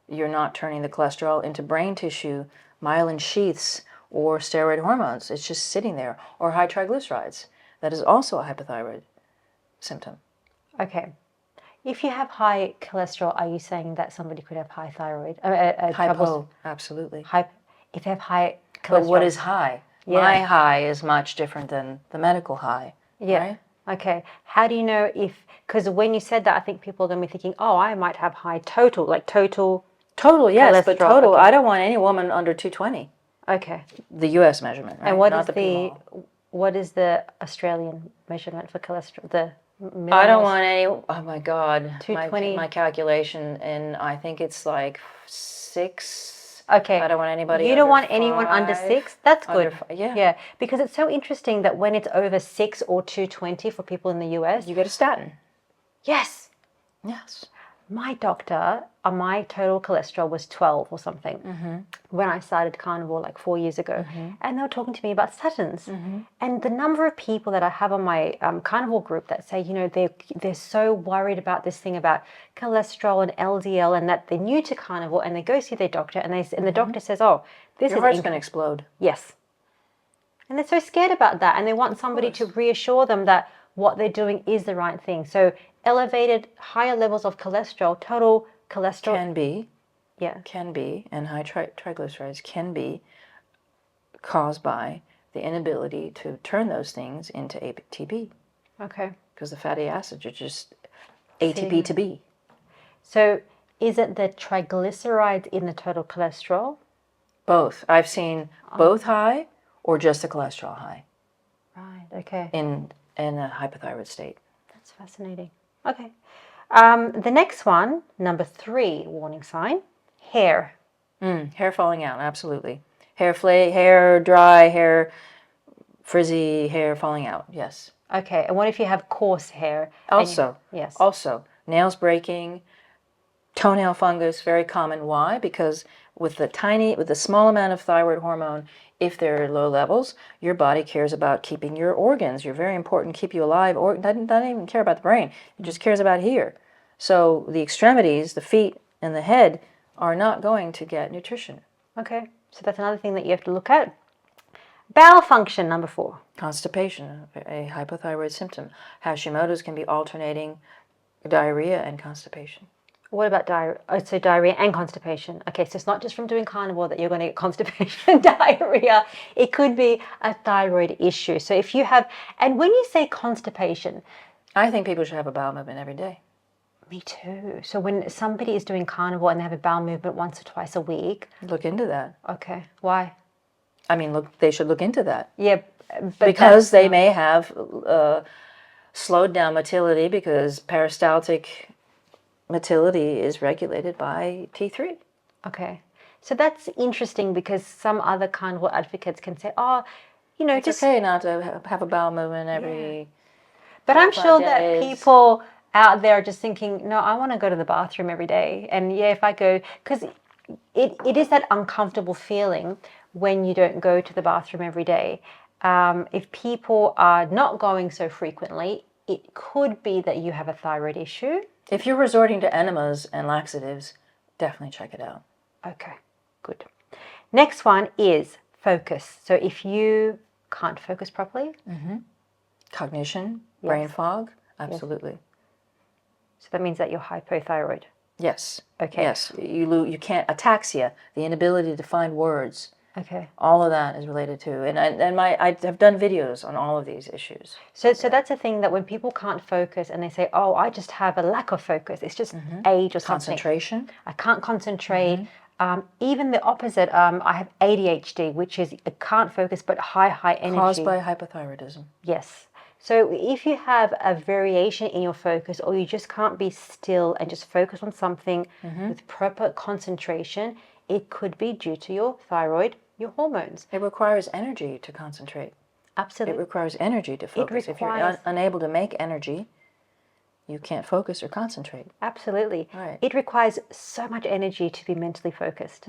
You're not turning the cholesterol into brain tissue, myelin sheaths, or steroid hormones. It's just sitting there. Or high triglycerides. That is also a hypothyroid symptom. Okay. If you have high cholesterol, are you saying that somebody could have high thyroid? Hypo, absolutely. If they have high cholesterol. But what is high? Yeah. My high is much different than the medical high. Yeah. Right? Okay. How do you know because when you said that, I think people are going to be thinking, oh, I might have high total, like total. Total, yes, but total, okay. I don't want any woman under 220. Okay. The U.S. measurement, right? And what Not what is the Australian measurement for cholesterol? I don't want any. Oh my God, 220. My calculation, and I think it's like 6 Okay. I don't want anybody You don't under want anyone under 5. 6? That's Under good. 5, yeah. Yeah, because it's so interesting that when it's over 6 or 220 for people in the US. You get a statin. Yes. Yes. My doctor, my total cholesterol was 12 or something when I started Carnivore like 4 years ago. And they were talking to me about statins. And the number of people that I have on my Carnivore group that say, they're so worried about this thing about cholesterol and LDL, and that they're new to Carnivore, and they go see their doctor, and the doctor says, oh, this Your is heart's going to explode. Yes. And they're so scared about that, and they want somebody to reassure them that what they're doing is the right thing. So elevated, higher levels of cholesterol, total cholesterol. Can be, and high triglycerides can be caused by the inability to turn those things into ATP. Okay. Because the fatty acids are just ATP to B. So is it the triglycerides in the total cholesterol? Both. I've seen both high or just the cholesterol high. Right, okay. In a hypothyroid state. That's fascinating. Okay. The next one, number 3 warning sign, hair. Hair falling out, absolutely. Hair dry, hair frizzy, hair falling out, yes. Okay, and what if you have coarse hair? Also, yes. Also, nails breaking, toenail fungus, very common. Why? Because with the small amount of thyroid hormone, if they're low levels, your body cares about keeping your organs. You're very important, keep you alive, or doesn't even care about the brain. It just cares about here. So the extremities, the feet and the head, are not going to get nutrition. Okay, so that's another thing that you have to look at. Bowel function, number 4. Constipation, a hypothyroid symptom. Hashimoto's can be alternating diarrhea and constipation. What about diarrhea? Oh, so diarrhea and constipation. Okay, so it's not just from doing Carnivore that you're going to get constipation and diarrhea. It could be a thyroid issue. So if you have, and when you say constipation, I think people should have a bowel movement every day. Me too. So when somebody is doing Carnivore and they have a bowel movement once or twice a week. Look into that. Okay, why? I mean, they should look into that. Yeah, but because they may have slowed down motility, because peristaltic motility is regulated by T3. Okay. So that's interesting, because some other Carnivore advocates can say, oh, it's just okay not to have a bowel movement every But I'm sure days. that people out there are just thinking, no, I want to go to the bathroom every day. And yeah, if I go, because it is that uncomfortable feeling when you don't go to the bathroom every day. If people are not going so frequently, it could be that you have a thyroid issue. If you're resorting to enemas and laxatives, definitely check it out. Okay, good. Next one is focus. So if you can't focus properly. Cognition, brain fog, absolutely. So that means that you're hypothyroid. Yes. Okay. Yes, you can't, ataxia, the inability to find words. Okay. All of that is related to, and I have done videos on all of these issues. So that's a thing, that when people can't focus and they say, oh, I just have a lack of focus, it's just age or something. Concentration. I can't concentrate. Even the opposite, I have ADHD, which is I can't focus but high energy. Caused by hypothyroidism. Yes. So if you have a variation in your focus, or you just can't be still and just focus on something with proper concentration, it could be due to your thyroid, your hormones. It requires energy to concentrate. Absolutely. It requires energy to focus. If you're unable to make energy, you can't focus or concentrate. Absolutely. Right. It requires so much energy to be mentally focused.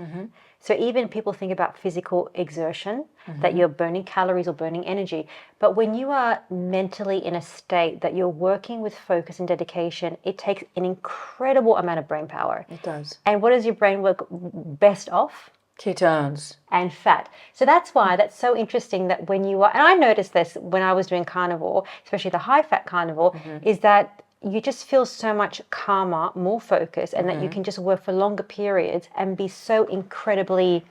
So even people think about physical exertion, that you're burning calories or burning energy. But when you are mentally in a state that you're working with focus and dedication, it takes an incredible amount of brain power. It does. And what does your brain work best off? Ketones. And fat. So that's why that's so interesting, that when you are, and I noticed this when I was doing Carnivore, especially the high fat Carnivore, is that you just feel so much calmer, more focused, and that you can just work for longer periods and be so incredibly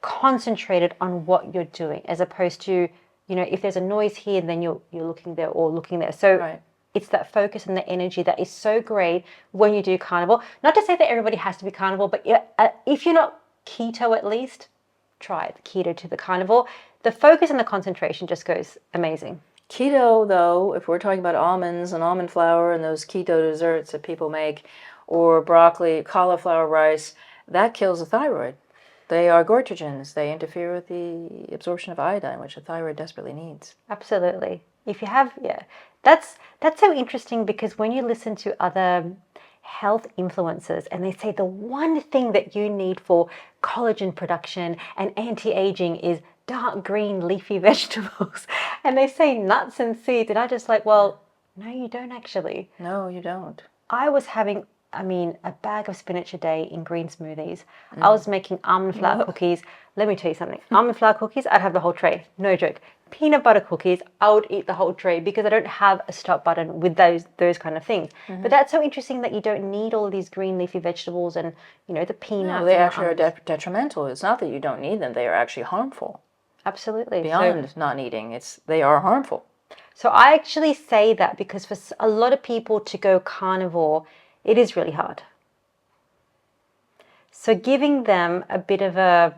concentrated on what you're doing, as opposed to, if there's a noise here, then you're looking there or looking there. So it's that focus and the energy that is so great when you do Carnivore. Not to say that everybody has to be Carnivore, but if you're not keto, at least try it, keto to the Carnivore. The focus and the concentration just goes amazing. Keto, though, if we're talking about almonds and almond flour and those keto desserts that people make, or broccoli, cauliflower rice, that kills the thyroid. They are goitrogens. They interfere with the absorption of iodine, which the thyroid desperately needs. Absolutely. If you have, yeah, that's so interesting because when you listen to other health influencers and they say the one thing that you need for collagen production and anti-aging is dark green leafy vegetables, and they say nuts and seeds, and I just like, well, no, you don't actually. No, you don't. I was having, I mean, a bag of spinach a day in green smoothies. I was making almond flour cookies. Let me tell you something. Almond flour cookies, I'd have the whole tray. No joke. Peanut butter cookies, I would eat the whole tray because I don't have a stop button with those kind of things. But that's so interesting that you don't need all these green leafy vegetables and, you know, the peanuts. No, they and actually are detrimental. It's not that you don't need them. They are actually harmful. Absolutely. Beyond not needing, they are harmful. So I actually say that because for a lot of people to go carnivore, it is really hard. So giving them a bit of a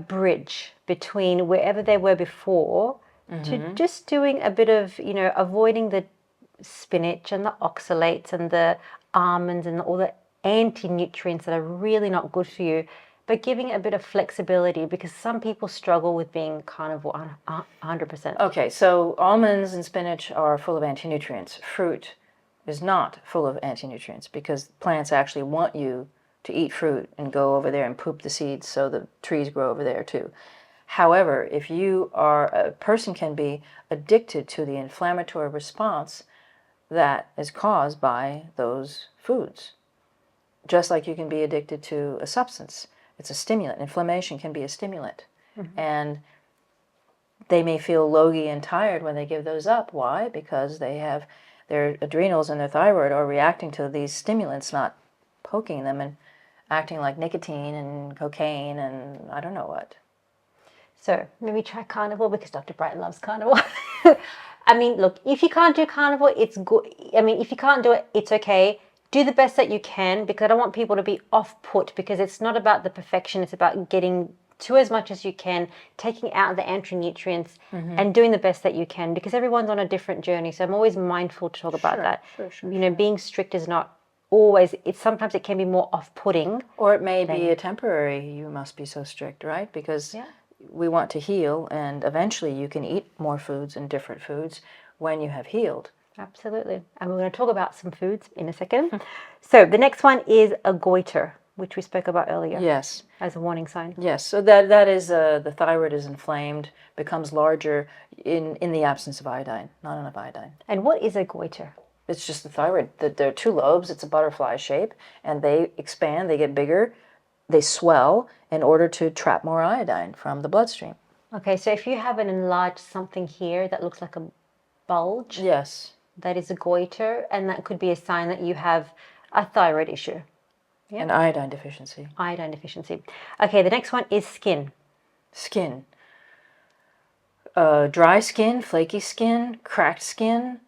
bridge between wherever they were before to just doing a bit of, you know, avoiding the spinach and the oxalates and the almonds and all the anti-nutrients that are really not good for you, but giving it a bit of flexibility because some people struggle with being carnivore 100%. Okay, so almonds and spinach are full of anti-nutrients. Fruit is not full of anti-nutrients because plants actually want you to eat fruit and go over there and poop the seeds so the trees grow over there too. However, if a person can be addicted to the inflammatory response that is caused by those foods. Just like you can be addicted to a substance. It's a stimulant. Inflammation can be a stimulant. And they may feel logy and tired when they give those up. Why? Because their adrenals and their thyroid are reacting to these stimulants, not poking them and acting like nicotine and cocaine and I don't know what. So maybe try carnivore because Dr. Bright loves carnivore. I mean, look, if you can't do carnivore, it's good. I mean, if you can't do it, it's okay. Do the best that you can because I don't want people to be off-put because it's not about the perfection. It's about getting to as much as you can, taking out the anti-nutrients and doing the best that you can because everyone's on a different journey. So I'm always mindful to talk about that. You know, being strict is not always, sometimes it can be more off-putting. Or it may be a temporary, you must be so strict, right? Because we want to heal and eventually you can eat more foods and different foods when you have healed. Absolutely. And we're going to talk about some foods in a second. So the next one is a goiter, which we spoke about earlier. Yes. As a warning sign. Yes. So that is the thyroid is inflamed, becomes larger in the absence of iodine, not enough iodine. And what is a goiter? It's just the thyroid. There are two lobes. It's a butterfly shape, and they expand. They get bigger. They swell in order to trap more iodine from the bloodstream. Okay, so if you have an enlarged something here that looks like a bulge, yes, that is a goiter, and that could be a sign that you have a thyroid issue. Yep. An iodine deficiency. Iodine deficiency. Okay, the next one is skin. Skin. Dry skin, flaky skin, cracked skin.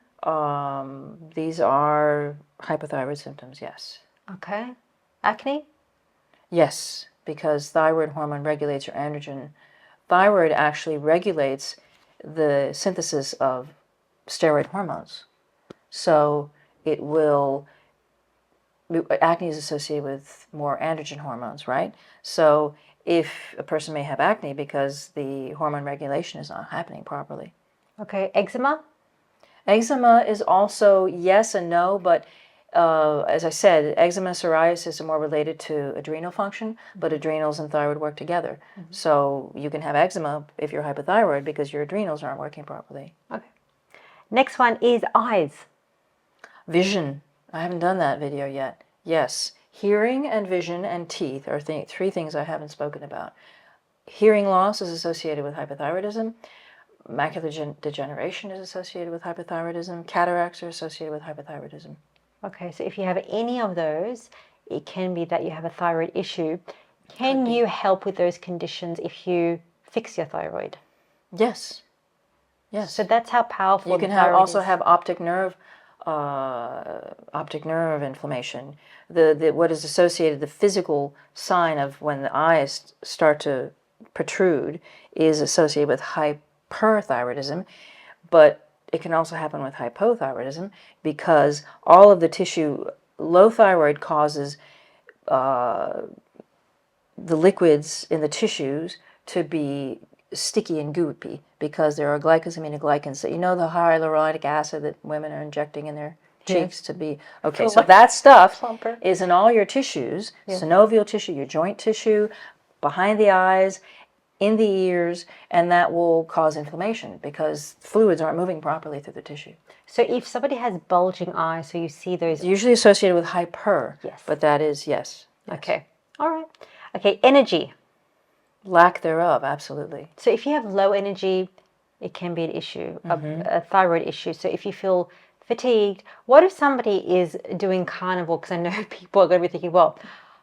These are hypothyroid symptoms, yes. Okay. Acne? Yes, because thyroid hormone regulates your androgen. Thyroid actually regulates the synthesis of steroid hormones. So acne is associated with more androgen hormones, right? So if a person may have acne because the hormone regulation is not happening properly. Okay, eczema? Eczema is also yes and no, but as I said, eczema and psoriasis are more related to adrenal function, but adrenals and thyroid work together. So you can have eczema if you're hypothyroid because your adrenals aren't working properly. Okay. Next one is eyes. Vision. I haven't done that video yet. Yes, hearing and vision and teeth are three things I haven't spoken about. Hearing loss is associated with hypothyroidism. Macular degeneration is associated with hypothyroidism. Cataracts are associated with hypothyroidism. Okay, so if you have any of those, it can be that you have a thyroid issue. Can you help with those conditions if you fix your thyroid? Yes. Yes. So that's how powerful you can also have optic nerve inflammation. What is associated, the physical sign of when the eyes start to protrude is associated with hyperthyroidism, but it can also happen with hypothyroidism because all of the tissue, low thyroid causes the liquids in the tissues to be sticky and goopy because there are glycosaminoglycans. So you know the hyaluronic acid that women are injecting in their cheeks to be okay. So that stuff is in all your tissues, synovial tissue, your joint tissue, behind the eyes, in the ears, and that will cause inflammation because fluids aren't moving properly through the tissue. So if somebody has bulging eyes, so you see those... It's usually associated with hyper, Yes. but that is, yes. Okay. All right. Okay, energy. Lack thereof, absolutely. So if you have low energy, it can be an issue, a thyroid issue. So if you feel fatigued, what if somebody is doing carnivore? Because I know people are going to be thinking, well,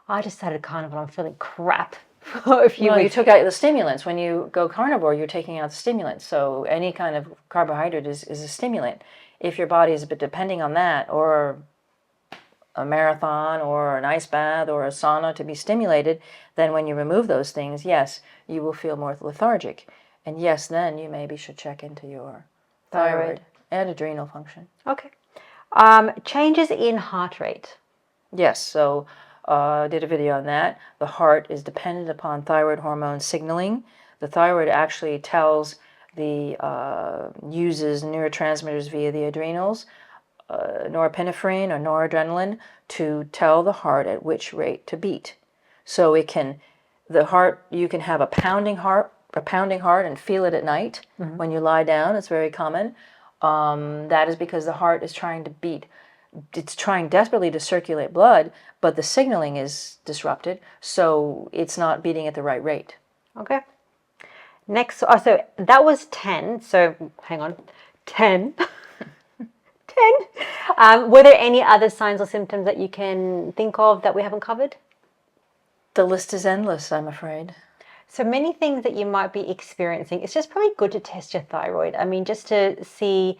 I just started carnivore, I'm feeling crap for a few Well, you weeks. took out the stimulants. When you go carnivore, you're taking out the stimulants. So any kind of carbohydrate is a stimulant. If your body is a bit depending on that, or a marathon, or an ice bath, or a sauna to be stimulated, then when you remove those things, yes, you will feel more lethargic. And yes, then you maybe should check into your thyroid and adrenal function. Okay. Changes in heart rate. Yes, so I did a video on that. The heart is dependent upon thyroid hormone signaling. The thyroid actually tells uses neurotransmitters via the adrenals, norepinephrine or noradrenaline, to tell the heart at which rate to beat. So you can have a pounding heart and feel it at night when you lie down. It's very common. That is because the heart is trying to beat. It's trying desperately to circulate blood, but the signaling is disrupted, so it's not beating at the right rate. Okay. Next, so that was 10. So hang on, 10. 10. Were there any other signs or symptoms that you can think of that we haven't covered? The list is endless, I'm afraid. So many things that you might be experiencing. It's just probably good to test your thyroid. I mean, just to see...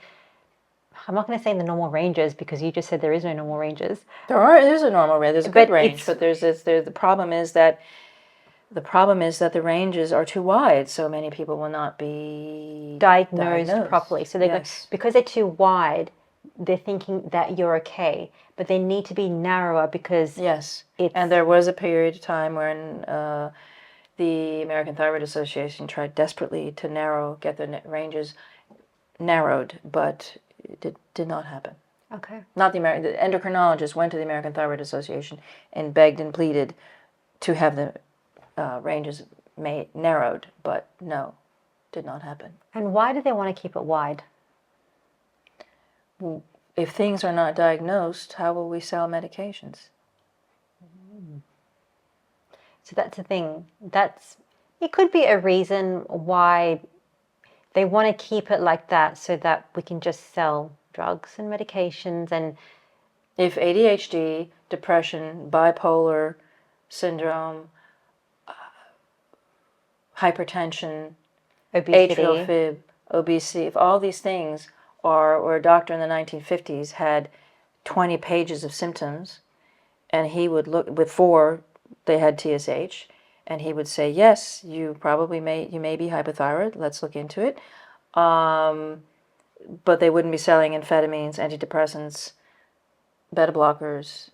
I'm not going to say in the normal ranges because you just said there is no normal ranges. There's a normal range. There's a good range, but the problem is that the ranges are too wide, so many people will not be diagnosed properly. So because they're too wide, they're thinking that you're okay, but they need to be narrower because and there was a period of time when the American Thyroid Association tried desperately to get the ranges narrowed, but it did not happen. Okay. Not the endocrinologist went to the American Thyroid Association and begged and pleaded to have the ranges narrowed, but no, did not happen. And why do they want to keep it wide? If things are not diagnosed, how will we sell medications? So that's the thing. It could be a reason why they want to keep it like that so that we can just sell drugs and medications. And if ADHD, depression, bipolar syndrome, hypertension, obesity, atrial fib, obesity, if all these things or a doctor in the 1950s had 20 pages of symptoms, and he would look before they had TSH, and he would say, yes, you may be hypothyroid, let's look into it. But they wouldn't be selling amphetamines, antidepressants, beta blockers,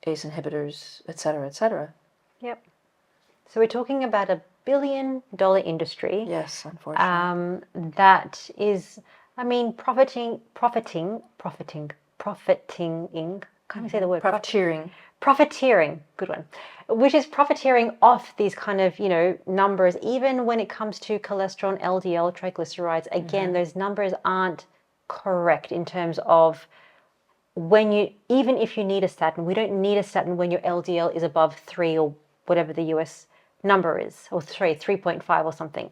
ACE inhibitors, etc., etc. Yep. So we're talking about $1 billion industry. Yes, unfortunately. That is, I mean, profiting. Can't say the word. Profiteering, good one, which is profiteering off these kind of, numbers, even when it comes to cholesterol and LDL, triglycerides. Again, those numbers aren't correct in terms of even if you need a statin, we don't need a statin when your LDL is above 3 or whatever the US number is, or 3.5 or something.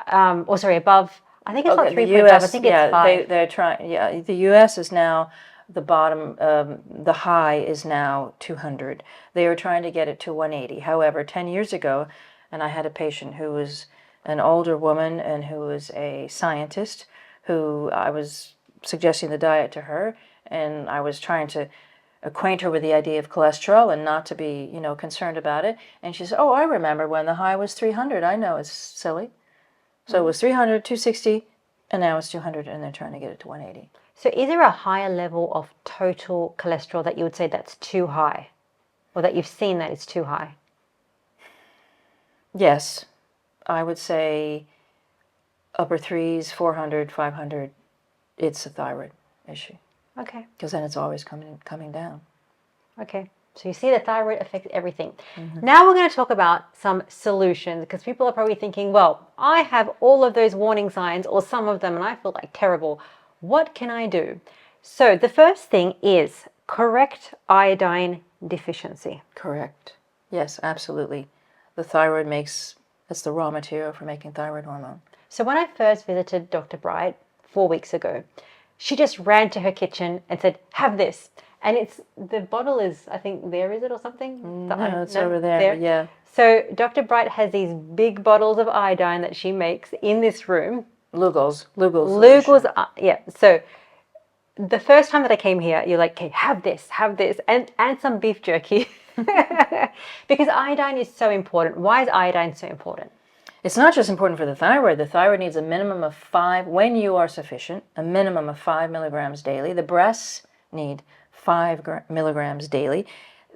Above, I think it's not 3.5, I think it's 5. They're trying, the US is now... The bottom, the high is now 200. They are trying to get it to 180. However, 10 years ago, and I had a patient who was an older woman and who was a scientist, who I was suggesting the diet to her, and I was trying to acquaint her with the idea of cholesterol and not to be, concerned about it. And she said, oh, I remember when the high was 300. I know, it's silly. So it was 300, 260, and now it's 200, and they're trying to get it to 180. So is there a higher level of total cholesterol that you would say that's too high? Or that you've seen that it's too high? Yes, I would say upper threes, 400, 500, it's a thyroid issue. Okay. Because then it's always coming down. Okay. So you see the thyroid affects everything. Now we're going to talk about some solutions, because people are probably thinking, well, I have all of those warning signs or some of them and I feel like terrible. What can I do? So the first thing is correct iodine deficiency. Correct. Yes, absolutely. The thyroid it's the raw material for making thyroid hormone. So when I first visited Dr. Bright 4 weeks ago, she just ran to her kitchen and said, have this. And the bottle is, I think, there, is it, or something? No, it's over there. Yeah. So Dr. Bright has these big bottles of iodine that she makes in this room. Lugol's Lugol's, yeah. So the first time that I came here, you're like, okay, have this, and some beef jerky. Because iodine is so important. Why is iodine so important? It's not just important for the thyroid. The thyroid needs a minimum of 5, when you are sufficient, a minimum of 5 milligrams daily. The breasts need 5 milligrams daily.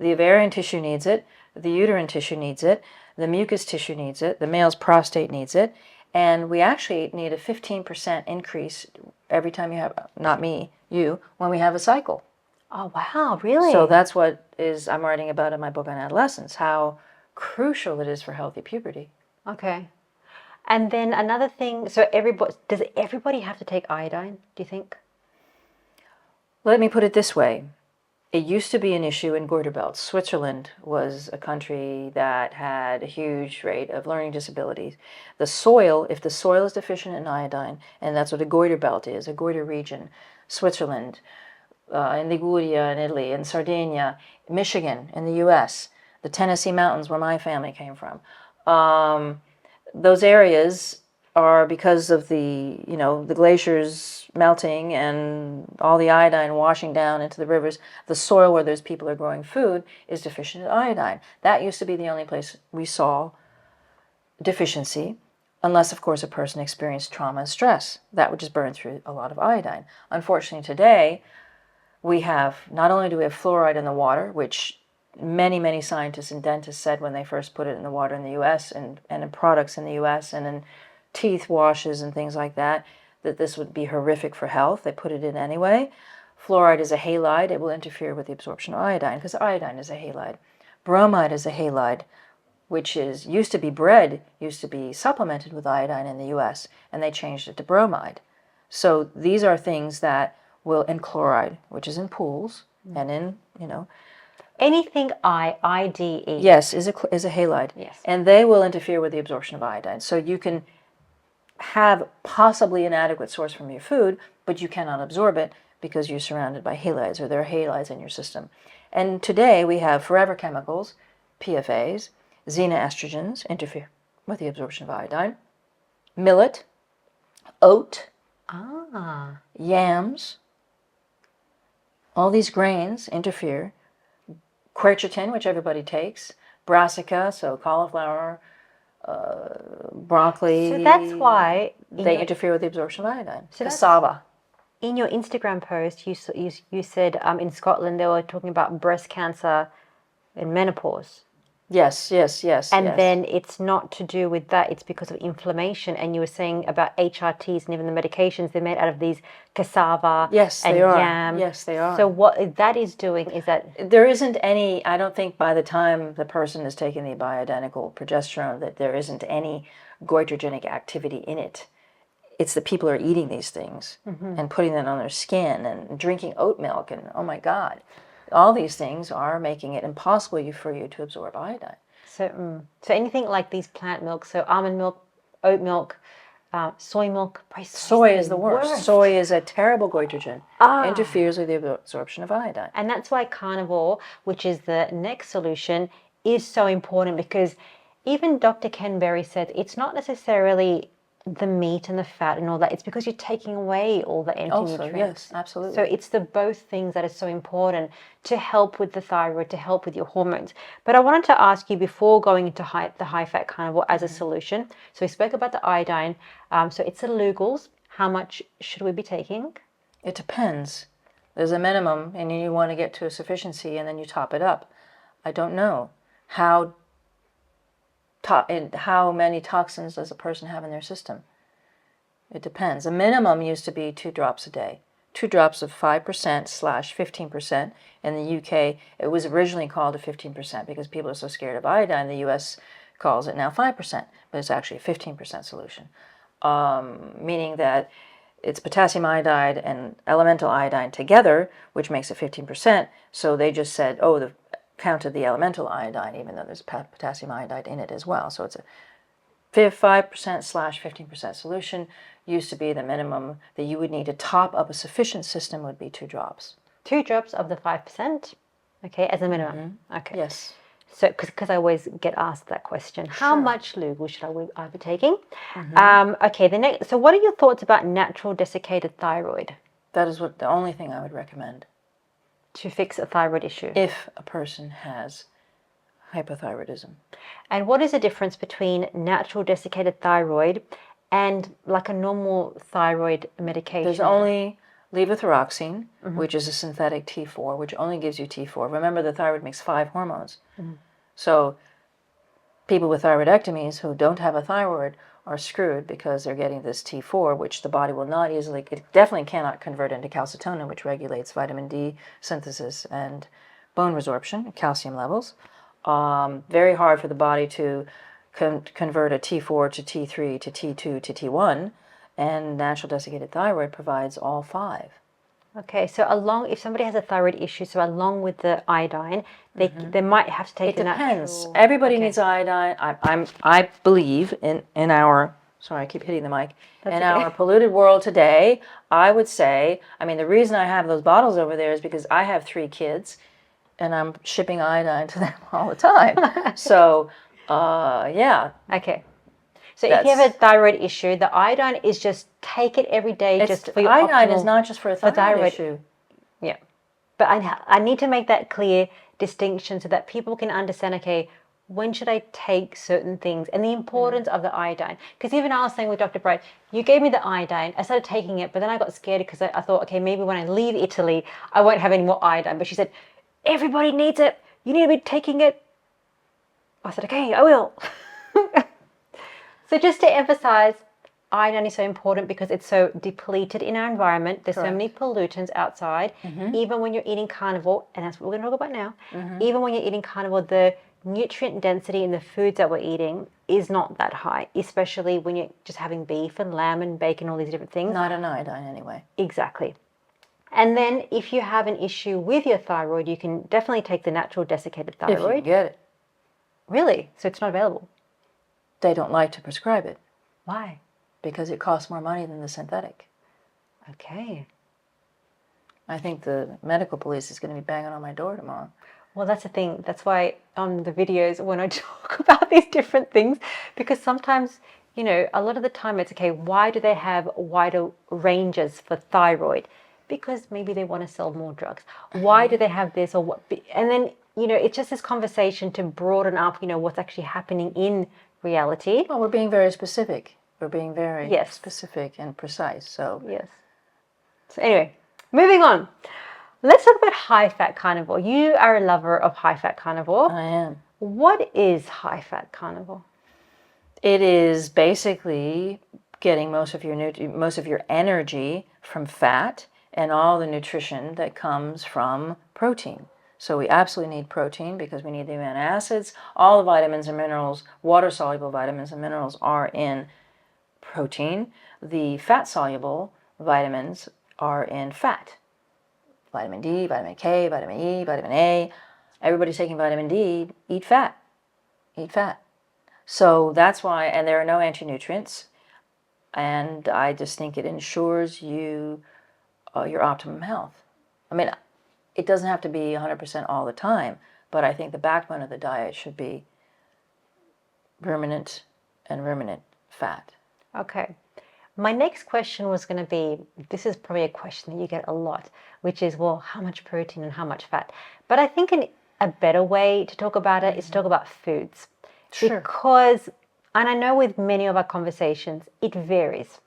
The ovarian tissue needs it. The uterine tissue needs it. The mucous tissue needs it. The male's prostate needs it. And we actually need a 15% increase every time you have, not me, you, when we have a cycle. Oh, wow, really? So that's what I'm writing about in my book on adolescence, how crucial it is for healthy puberty. Okay. And then another thing, does everybody have to take iodine, do you think? Let me put it this way. It used to be an issue in goiter belts. Switzerland was a country that had a huge rate of learning disabilities. The soil, if the soil is deficient in iodine, and that's what a goiter belt is, a goiter region, Switzerland, in Liguria in Italy, in Sardinia, Michigan in the U.S., the Tennessee mountains where my family came from, those areas are, because of the glaciers melting and all the iodine washing down into the rivers, the soil where those people are growing food is deficient in iodine. That used to be the only place we saw deficiency, unless, of course, a person experienced trauma and stress. That would just burn through a lot of iodine. Unfortunately, today, not only do we have fluoride in the water, which many scientists and dentists said when they first put it in the water in the U.S. and in products in the U.S. and in teeth washes and things like that this would be horrific for health. They put it in anyway. Fluoride is a halide. It will interfere with the absorption of iodine because iodine is a halide. Bromide is a halide, which used to be supplemented with iodine in the U.S., and they changed it to bromide. So these are things that and chloride, which is in pools and in, Anything IDE. Yes, is a halide. Yes. And they will interfere with the absorption of iodine. So you can have possibly an adequate source from your food, but you cannot absorb it because you're surrounded by halides, or there are halides in your system. And today we have forever chemicals, PFAs, xenoestrogens interfere with the absorption of iodine, millet, oat, yams, all these grains interfere. Quercetin, which everybody takes, brassica, so cauliflower, broccoli. So that's why they interfere with the absorption of iodine. So cassava. In your Instagram post, you said in Scotland they were talking about breast cancer and menopause. Yes. And then it's not to do with that, it's because of inflammation. And you were saying about HRTs and even the medications, they're made out of these cassava and yam. Yes, they are. So what that is doing is that... There isn't any, I don't think by the time the person is taking the bioidentical progesterone that there isn't any goitrogenic activity in it. It's that people are eating these things and putting them on their skin and drinking oat milk and, oh my God. All these things are making it impossible for you to absorb iodine. So anything like these plant milks, so almond milk, oat milk, soy milk. Soy is the worst. Soy is a terrible goitrogen. Interferes with the absorption of iodine. And that's why carnivore, which is the next solution, is so important, because even Dr. Ken Berry said it's not necessarily the meat and the fat and all that. It's because you're taking away all the anti-nutrients. Also, yes, absolutely. So it's the both things that are so important to help with the thyroid, to help with your hormones. But I wanted to ask you, before going into the high-fat carnivore as a solution, so we spoke about the iodine. So it's the Lugol's. How much should we be taking? It depends. There's a minimum, and you want to get to a sufficiency, and then you top it up. I don't know how how many toxins does a person have in their system? It depends. A minimum used to be 2 drops a day. 2 drops of 5%/15%. In the UK, it was originally called a 15% because people are so scared of iodine. The US calls it now 5%, but it's actually a 15% solution, meaning that it's potassium iodide and elemental iodine together, which makes it 15%. So they just said, oh, counted the elemental iodine, even though there's potassium iodide in it as well. So it's a 5%/15% solution. Used to be the minimum that you would need to top up a sufficient system would be 2 drops. 2 drops of the 5%, okay, as a minimum. Okay. Yes. So, because I always get asked that question, how much Lugu should I be taking? Okay, the next. So, what are your thoughts about natural desiccated thyroid That is the only thing I would recommend to fix a thyroid issue? if a person has hypothyroidism. And what is the difference between natural desiccated thyroid and like a normal thyroid medication? There's only levothyroxine, which is a synthetic T4, which only gives you T4. Remember, the thyroid makes 5 hormones. So people with thyroidectomies who don't have a thyroid are screwed because they're getting this T4, which the body will not easily, it definitely cannot convert into calcitonin, which regulates vitamin D synthesis and bone resorption, calcium levels. Very hard for the body to convert a T4 to T3 to T2 to T1, and natural desiccated thyroid provides all 5. Okay, so if somebody has a thyroid issue, so along with the iodine, they might have to take the natural. It depends. Everybody needs iodine. I believe in our. Sorry, I keep hitting the mic. In our polluted world today, I would say. I mean, the reason I have those bottles over there is because I have 3 kids, and I'm shipping iodine to them all the time. So, yeah. Okay. So if you have a thyroid issue, the iodine is just take it every day just for your iodine is not just for a thyroid issue. Yeah. But I need to make that clear distinction so that people can understand, okay, when should I take certain things and the importance of the iodine? Because even I was saying with Dr. Bright, you gave me the iodine, I started taking it, but then I got scared because I thought, okay, maybe when I leave Italy, I won't have any more iodine. But she said, everybody needs it. You need to be taking it. I said, okay, I will. So just to emphasize, iodine is so important because it's so depleted in our environment. There's so many pollutants outside. Even when you're eating carnivore, and that's what we're going to talk about now, even when you're eating carnivore, the nutrient density in the foods that we're eating is not that high, especially when you're just having beef and lamb and bacon, all these different things. Not an iodine anyway. Exactly. And then if you have an issue with your thyroid, you can definitely take the natural desiccated thyroid. If you can get it. Really? So it's not available? They don't like to prescribe it. Why? Because it costs more money than the synthetic. Okay. I think the medical police is going to be banging on my door tomorrow. Well, that's the thing. That's why on the videos when I talk about these different things, because sometimes, you know, a lot of the time it's okay, why do they have wider ranges for thyroid? Because maybe they want to sell more drugs. Why do they have this or what? And then, you know, it's just this conversation to broaden up, you know, what's actually happening in reality. Well, we're being very specific. We're being very specific and precise. So yes. So anyway, moving on. Let's talk about high-fat carnivore. You are a lover of high-fat carnivore. I am. What is high-fat carnivore? It is basically getting most of your energy from fat and all the nutrition that comes from protein. So we absolutely need protein because we need the amino acids. All the vitamins and minerals, water-soluble vitamins and minerals are in protein. The fat-soluble vitamins are in fat. Vitamin D, vitamin K, vitamin E, vitamin A. Everybody's taking vitamin D, eat fat. Eat fat. So that's why, and there are no anti-nutrients. And I just think it ensures you your optimum health. I mean, it doesn't have to be 100% all the time, but I think the backbone of the diet should be ruminant and ruminant fat. Okay. My next question was going to be, this is probably a question that you get a lot, which is, well, how much protein and how much fat? But I think a better way to talk about it is to talk about foods. Sure. Because, and I know with many of our conversations, it varies.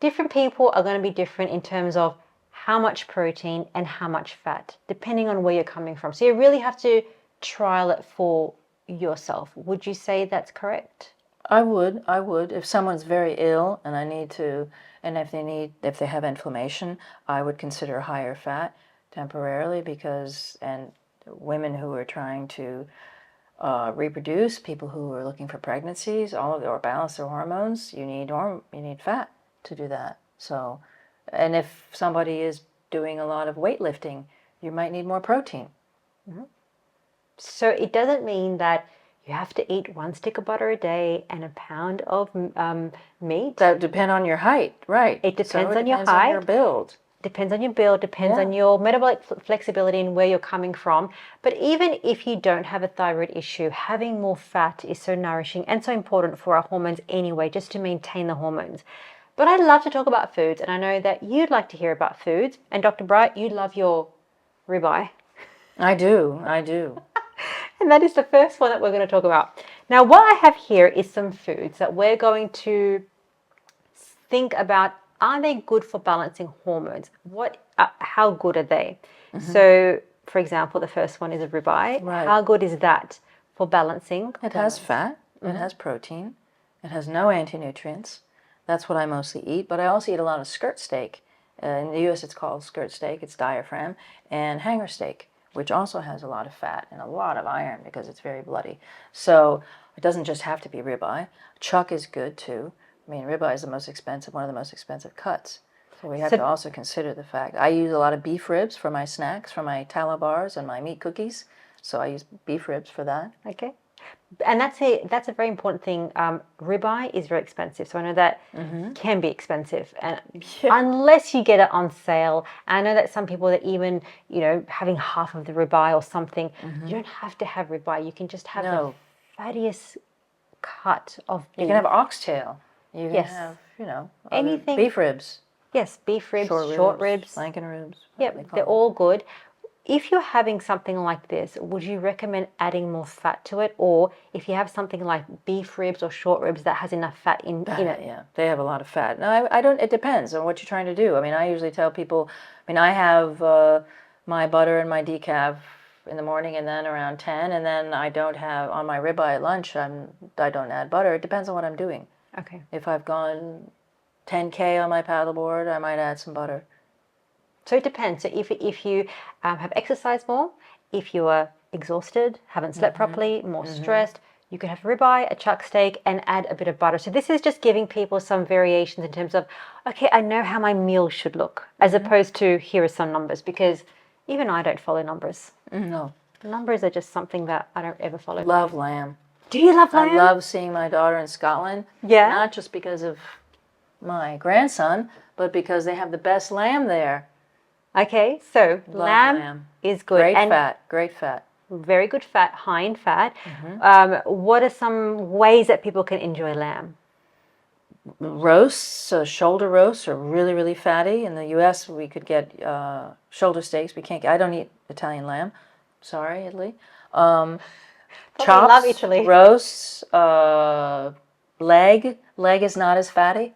Different people are going to be different in terms of how much protein and how much fat, depending on where you're coming from. So you really have to trial it for yourself. Would you say that's correct? I would. If someone's very ill and I need to, and if they have inflammation, I would consider higher fat temporarily and women who are trying to reproduce, people who are looking for pregnancies, or balance their hormones, you need fat to do that. So, and if somebody is doing a lot of weightlifting, you might need more protein. So it doesn't mean that you have to eat 1 stick of butter a day and a pound of meat. That depend on your height, right? It depends so on your depends on your height. build. Depends on your build, depends on your metabolic flexibility and where you're coming from. But even if you don't have a thyroid issue, having more fat is so nourishing and so important for our hormones anyway, just to maintain the hormones. But I love to talk about foods, and I know that you'd like to hear about foods. And Dr. Bright, you love your ribeye. I do. And that is the first one that we're going to talk about. Now, what I have here is some foods that we're going to think about. Are they good for balancing hormones? How good are they? So, for example, the first one is a ribeye. Right. How good is that for balancing? It has fat, it has protein, it has no anti-nutrients. That's what I mostly eat, but I also eat a lot of skirt steak. In the US it's called skirt steak, it's diaphragm, and hanger steak, which also has a lot of fat and a lot of iron because it's very bloody. So it doesn't just have to be ribeye. Chuck is good too. I mean, ribeye is one of the most expensive cuts. So we have to also consider the fact. I use a lot of beef ribs for my snacks, for my tallow bars and my meat cookies. So I use beef ribs for that. Okay. And that's a very important thing. Ribeye is very expensive. So I know that can be expensive. And unless you get it on sale, I know that some people that even, having half of the ribeye or something, you don't have to have ribeye. You can just have the fattiest cut of beef. You can have oxtail. You can have, anything. Beef ribs. Yes, beef ribs, short ribs. Flanken ribs. Yep, they're all good. If you're having something like this, would you recommend adding more fat to it? Or if you have something like beef ribs or short ribs that has enough fat in it? Yeah, they have a lot of fat. No, I don't, it depends on what you're trying to do. I mean, I usually tell people, I have my butter and my decaf in the morning and then around 10, and then I don't have, on my ribeye at lunch, I don't add butter. It depends on what I'm doing. Okay. If I've gone 10K on my paddleboard, I might add some butter. So it depends. So if you have exercised more, if you are exhausted, haven't slept properly, more stressed, you could have ribeye, a chuck steak, and add a bit of butter. So this is just giving people some variations in terms of, okay, I know how my meal should look, as opposed to here are some numbers, because even I don't follow numbers. No. Numbers are just something that I don't ever follow. Love lamb. Do you love lamb? I love seeing my daughter in Scotland. Yeah. Not just because of my grandson, but because they have the best lamb there. Okay, so lamb is good. Great fat. Very good fat, high in fat. What are some ways that people can enjoy lamb? Roasts, shoulder roasts are really, really fatty. In the U.S., we could get shoulder steaks. I don't eat Italian lamb. Sorry, Italy. Chops, love Italy. Roasts, leg. Leg is not as fatty.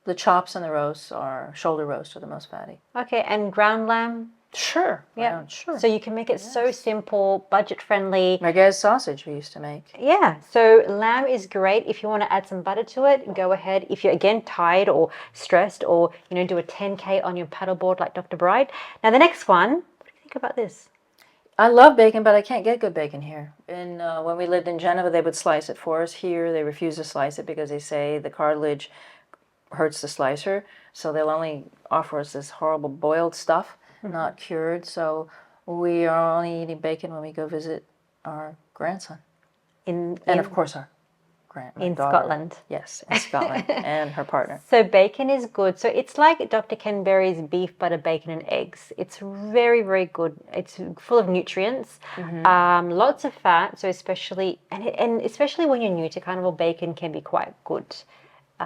The chops and the shoulder roasts are the most fatty. Okay, and ground lamb? Sure. Yeah, sure. So you can make it so simple, budget friendly. Merguez sausage we used to make. Yeah, so lamb is great. If you want to add some butter to it, go ahead. If you're, again, tired or stressed, or, do a 10K on your paddleboard like Dr. Bright. Now, the next one, what do you think about this? I love bacon, but I can't get good bacon here. When we lived in Geneva, they would slice it for us. Here, they refuse to slice it because they say the cartilage hurts the slicer, so they'll only offer us this horrible boiled stuff, not cured. So we are only eating bacon when we go visit our grandson, and of course our in daughter. Scotland. Yes, in Scotland, and her partner. So bacon is good. So it's like Dr. Ken Berry's beef, butter, bacon, and eggs. It's very, very good. It's full of nutrients, lots of fat. So especially especially when you're new to carnivore, bacon can be quite good.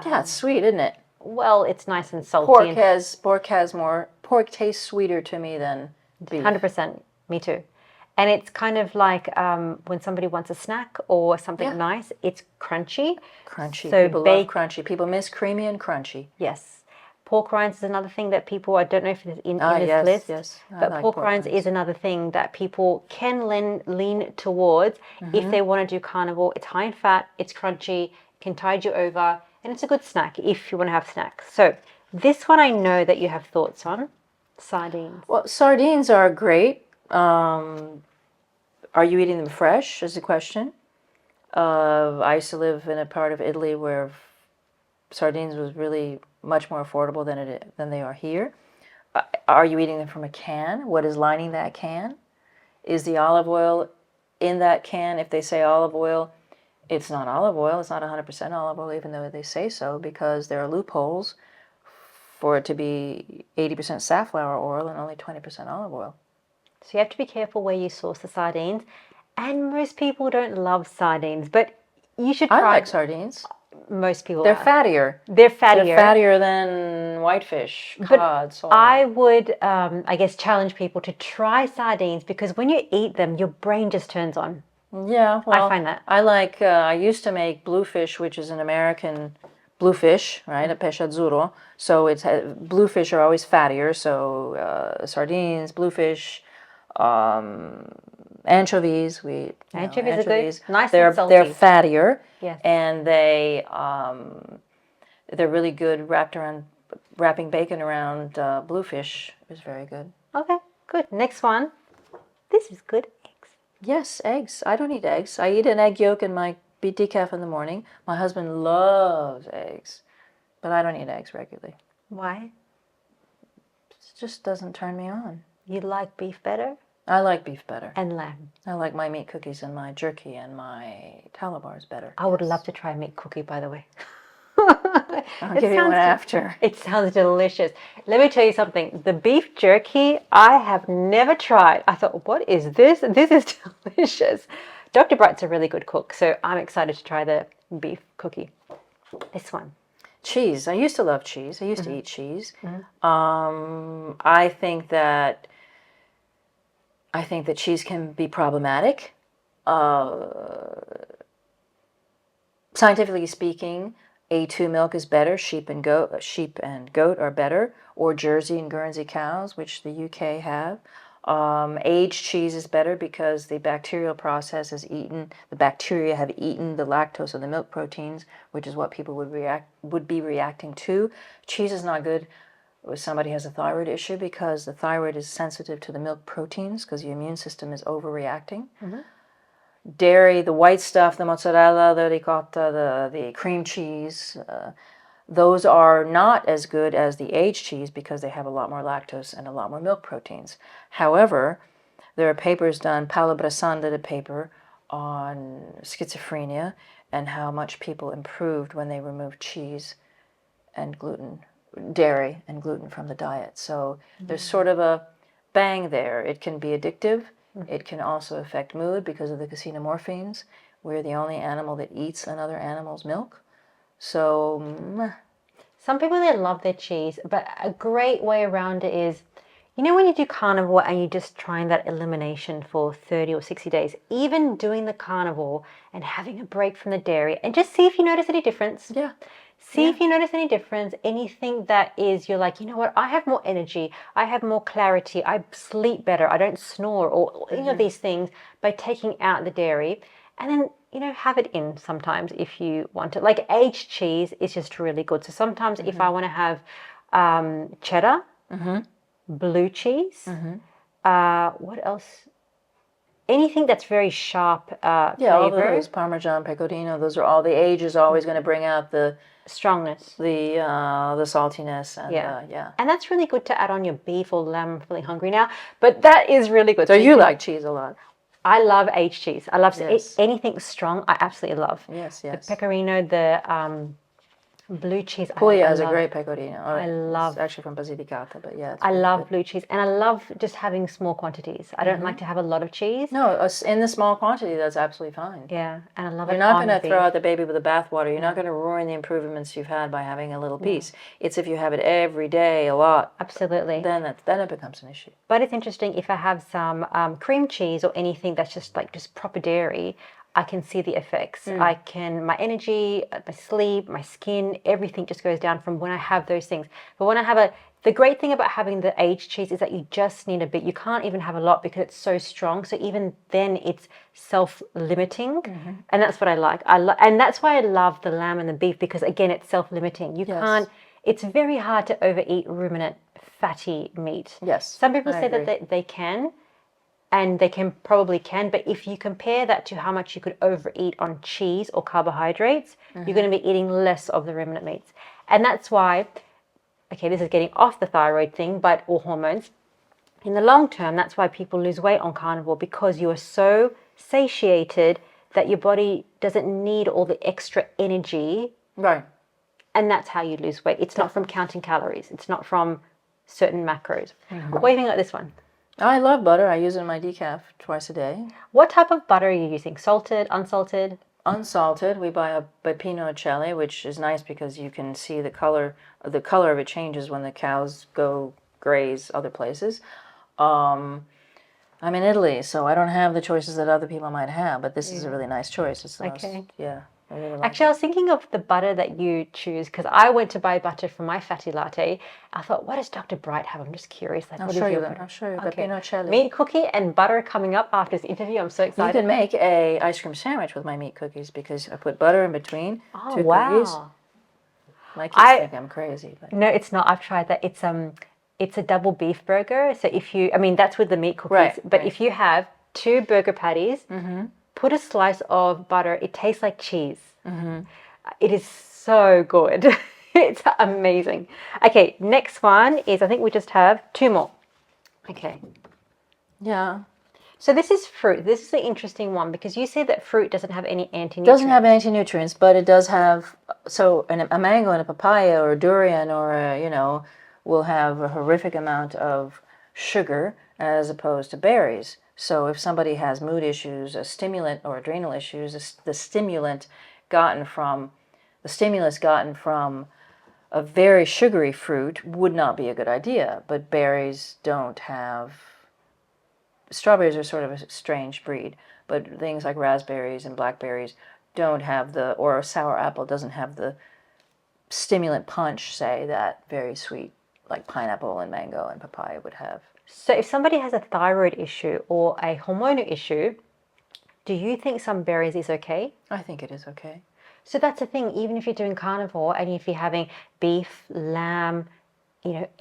Yeah, it's sweet, isn't it? Well, it's nice and salty. Pork tastes sweeter to me than beef. 100%, me too. And it's kind of like when somebody wants a snack or something nice, it's crunchy. Crunchy. So people love crunchy. People miss creamy and crunchy. Yes. Pork rinds is another thing that people, I don't know if it's in this yes, list, yes. I but like pork pork rinds rinds. is another thing that people can lean towards if they want to do carnivore. It's high in fat, it's crunchy, can tide you over, and it's a good snack if you want to have snacks. So this one I know that you have thoughts on, sardines. Well, sardines are great. Are you eating them fresh is the question. I used to live in a part of Italy where sardines was really much more affordable than they are here. Are you eating them from a can? What is lining that can? Is the olive oil in that can? If they say olive oil, it's not olive oil. It's not 100% olive oil, even though they say so, because there are loopholes for it to be 80% safflower oil and only 20% olive oil. So you have to be careful where you source the sardines. And most people don't love sardines, but you should try. I like sardines. Most people They're are. fattier. They're fattier. They're fattier than whitefish, cod, sole. I would, I guess, challenge people to try sardines because when you eat them, your brain just turns on. Yeah, well, I find that. I used to make bluefish, which is an American bluefish, right? A pesce azzurro. So bluefish are always fattier. So sardines, bluefish, anchovies. Anchovies are anchovies. good. Nice They're and salty. fattier. Yes. And they're really good wrapping bacon around bluefish is very good. Okay, good. Next one. This is good. Eggs. Yes, eggs. I don't eat eggs. I eat an egg yolk in my decaf in the morning. My husband loves eggs, but I don't eat eggs regularly. Why? It just doesn't turn me on. You like beef better? I like beef better. And lamb. I like my meat cookies and my jerky and my tallow bars better. I would love to try a meat cookie, by the way. I'll give you one after. It sounds delicious. Let me tell you something. The beef jerky, I have never tried. I thought, what is this? This is delicious. Dr. Bright's a really good cook, so I'm excited to try the beef cookie. This one. Cheese. I used to love cheese. I used to eat cheese. I think that cheese can be problematic. Scientifically speaking, A2 milk is better. Sheep and goat are better, or Jersey and Guernsey cows, which the UK have. Aged cheese is better because the bacterial process the bacteria have eaten the lactose of the milk proteins, which is what people would be reacting to. Cheese is not good if somebody has a thyroid issue because the thyroid is sensitive to the milk proteins because the immune system is overreacting. Dairy, the white stuff, the mozzarella, the ricotta, the cream cheese, those are not as good as the aged cheese because they have a lot more lactose and a lot more milk proteins. However, there are papers done, Paolo Bressan did a paper on schizophrenia and how much people improved when they removed cheese and dairy and gluten from the diet. So there's sort of a bang there. It can be addictive. It can also affect mood because of the caseinomorphines. We're the only animal that eats another animal's milk. So, some people, they love their cheese, but a great way around it is, you know, when you do carnivore and you're just trying that elimination for 30 or 60 days, even doing the carnivore and having a break from the dairy and just see if you notice any difference. yeah. See if you notice any difference, anything that is, you're like, you know what, I have more energy, I have more clarity, I sleep better, I don't snore, or any of these things by taking out the dairy. And then, you know, have it in sometimes if you want it. Like aged cheese is just really good. So sometimes if I want to have cheddar, blue cheese, what else? Anything that's very sharp flavor. All those Parmesan, Pecorino, those are all, the age is always going to bring out the strongness, the saltiness, and yeah. And that's really good to add on your beef or lamb. I'm feeling hungry now, but that is really good. So you like cheese a lot? I love aged cheese. I love Yes. anything strong. I absolutely love. Yes. The pecorino, the blue cheese. Puglia is a great pecorino. I love. It's actually from Basilicata, but yeah. I love blue cheese, and I love just having small quantities. I don't like to have a lot of cheese. No, in the small quantity, that's absolutely fine. Yeah, and I love it. You're not going to throw out the baby with the bathwater. You're not going to ruin the improvements you've had by having a little piece. It's if you have it every day, a lot. Absolutely. Then it becomes an issue. But it's interesting if I have some cream cheese or anything that's just proper dairy. I can see the effects. My energy, my sleep, my skin, everything just goes down from when I have those things. But when I have the great thing about having the aged cheese is that you just need a bit. You can't even have a lot because it's so strong. So even then it's self-limiting. And that's what I like. And that's why I love the lamb and the beef, because again, it's self-limiting. You can't, it's very hard to overeat ruminant fatty meat. Yes, Some people I say agree. that they can, and they probably can, but if you compare that to how much you could overeat on cheese or carbohydrates, you're going to be eating less of the ruminant meats. And that's why, okay, this is getting off the thyroid thing, or hormones. In the long term, that's why people lose weight on carnivore, because you are so satiated that your body doesn't need all the extra energy. Right. And that's how you lose weight. It's not from counting calories. It's not from certain macros. What do you think about this one? I love butter. I use it in my decaf twice a day. What type of butter are you using? Salted, unsalted? Unsalted. We buy a Peppino Celle, which is nice because you can see the color. The color of it changes when the cows go graze other places. I'm in Italy, so I don't have the choices that other people might have, but this is a really nice choice. It's the most, I really like Actually, I was thinking of the butter that you choose, because I went to buy butter for my fatty latte. I thought, what does Dr. Bright have? I'm just curious. Like, I'll what show is you your that. butter? I'll show you Okay. Peppino Celle. Meat cookie and butter coming up after this interview. I'm so You excited. can make a ice cream sandwich with my meat cookies because I put butter in between Oh, two wow. cookies. My kids think I'm crazy. But. No, it's not. I've tried that. It's a double beef burger. So that's with the meat cookies. Right, But right. if you have 2 burger patties, put a slice of butter. It tastes like cheese. It is so good. It's amazing. Okay, next one is, I think we just have 2 more. Okay. Yeah. So this is fruit. This is an interesting one because you said that fruit doesn't have any anti-nutrients. Doesn't have anti-nutrients, but it does have, so a mango and a papaya or a durian or will have a horrific amount of sugar as opposed to berries. So if somebody has mood issues, a stimulant or adrenal issues, the stimulus gotten from a very sugary fruit would not be a good idea. But berries don't have. Strawberries are sort of a strange breed, but things like raspberries and blackberries don't have or a sour apple doesn't have the stimulant punch, say, that very sweet, like pineapple and mango and papaya would have. So if somebody has a thyroid issue or a hormonal issue, do you think some berries is okay? I think it is okay. So that's the thing, even if you're doing carnivore and if you're having beef, lamb,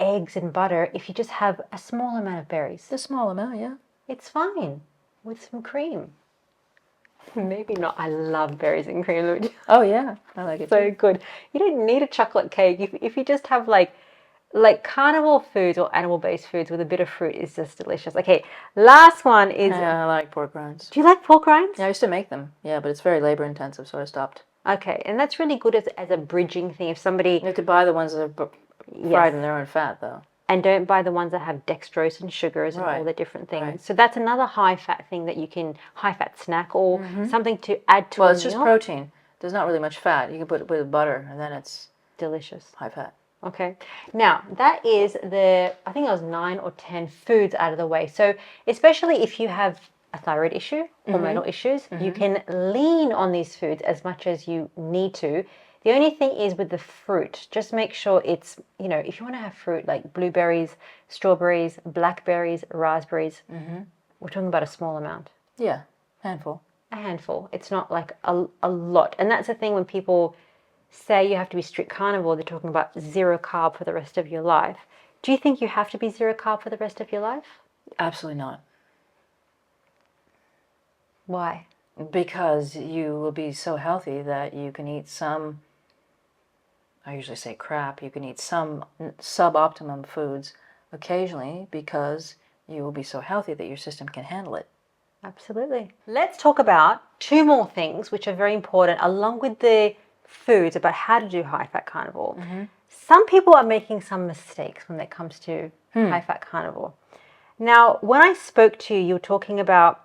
eggs and butter, if you just have a small amount of berries. A small amount, yeah. It's fine with some cream. Maybe not. I love berries and cream. Oh yeah, I like it So too. good. You don't need a chocolate cake. If you just have like carnivore foods or animal-based foods with a bit of fruit is just delicious. Okay, last one is... Yeah, I like pork rinds. Do you like pork rinds? Yeah, I used to make them. Yeah, but it's very labor intensive, so I stopped. Okay, and that's really good as a bridging thing. If somebody... You have to buy the ones that are fried in their own fat, though. And don't buy the ones that have dextrose and sugars and all the different things. Right. So that's another high-fat thing that you can... High-fat snack or something to add to a meal. Well, it's just protein. There's not really much fat. You can put it with butter, and then it's... delicious. High fat. Okay. Now, that is I think it was 9 or 10 foods out of the way. So especially if you have a thyroid issue, hormonal issues, you can lean on these foods as much as you need to. The only thing is with the fruit, just make sure it's, if you want to have fruit like blueberries, strawberries, blackberries, raspberries, we're talking about a small amount. Yeah, handful. A handful. It's not like a lot. And that's the thing when people say you have to be strict carnivore, they're talking about 0 carb for the rest of your life. Do you think you have to be 0 carb for the rest of your life? Absolutely not. Why? Because you will be so healthy that you can eat some, I usually say crap, you can eat some suboptimum foods occasionally because you will be so healthy that your system can handle it. Absolutely. Let's talk about 2 more things which are very important along with the foods about how to do high-fat carnivore. Some people are making some mistakes when it comes to high-fat carnivore. Now, when I spoke to you, you were talking about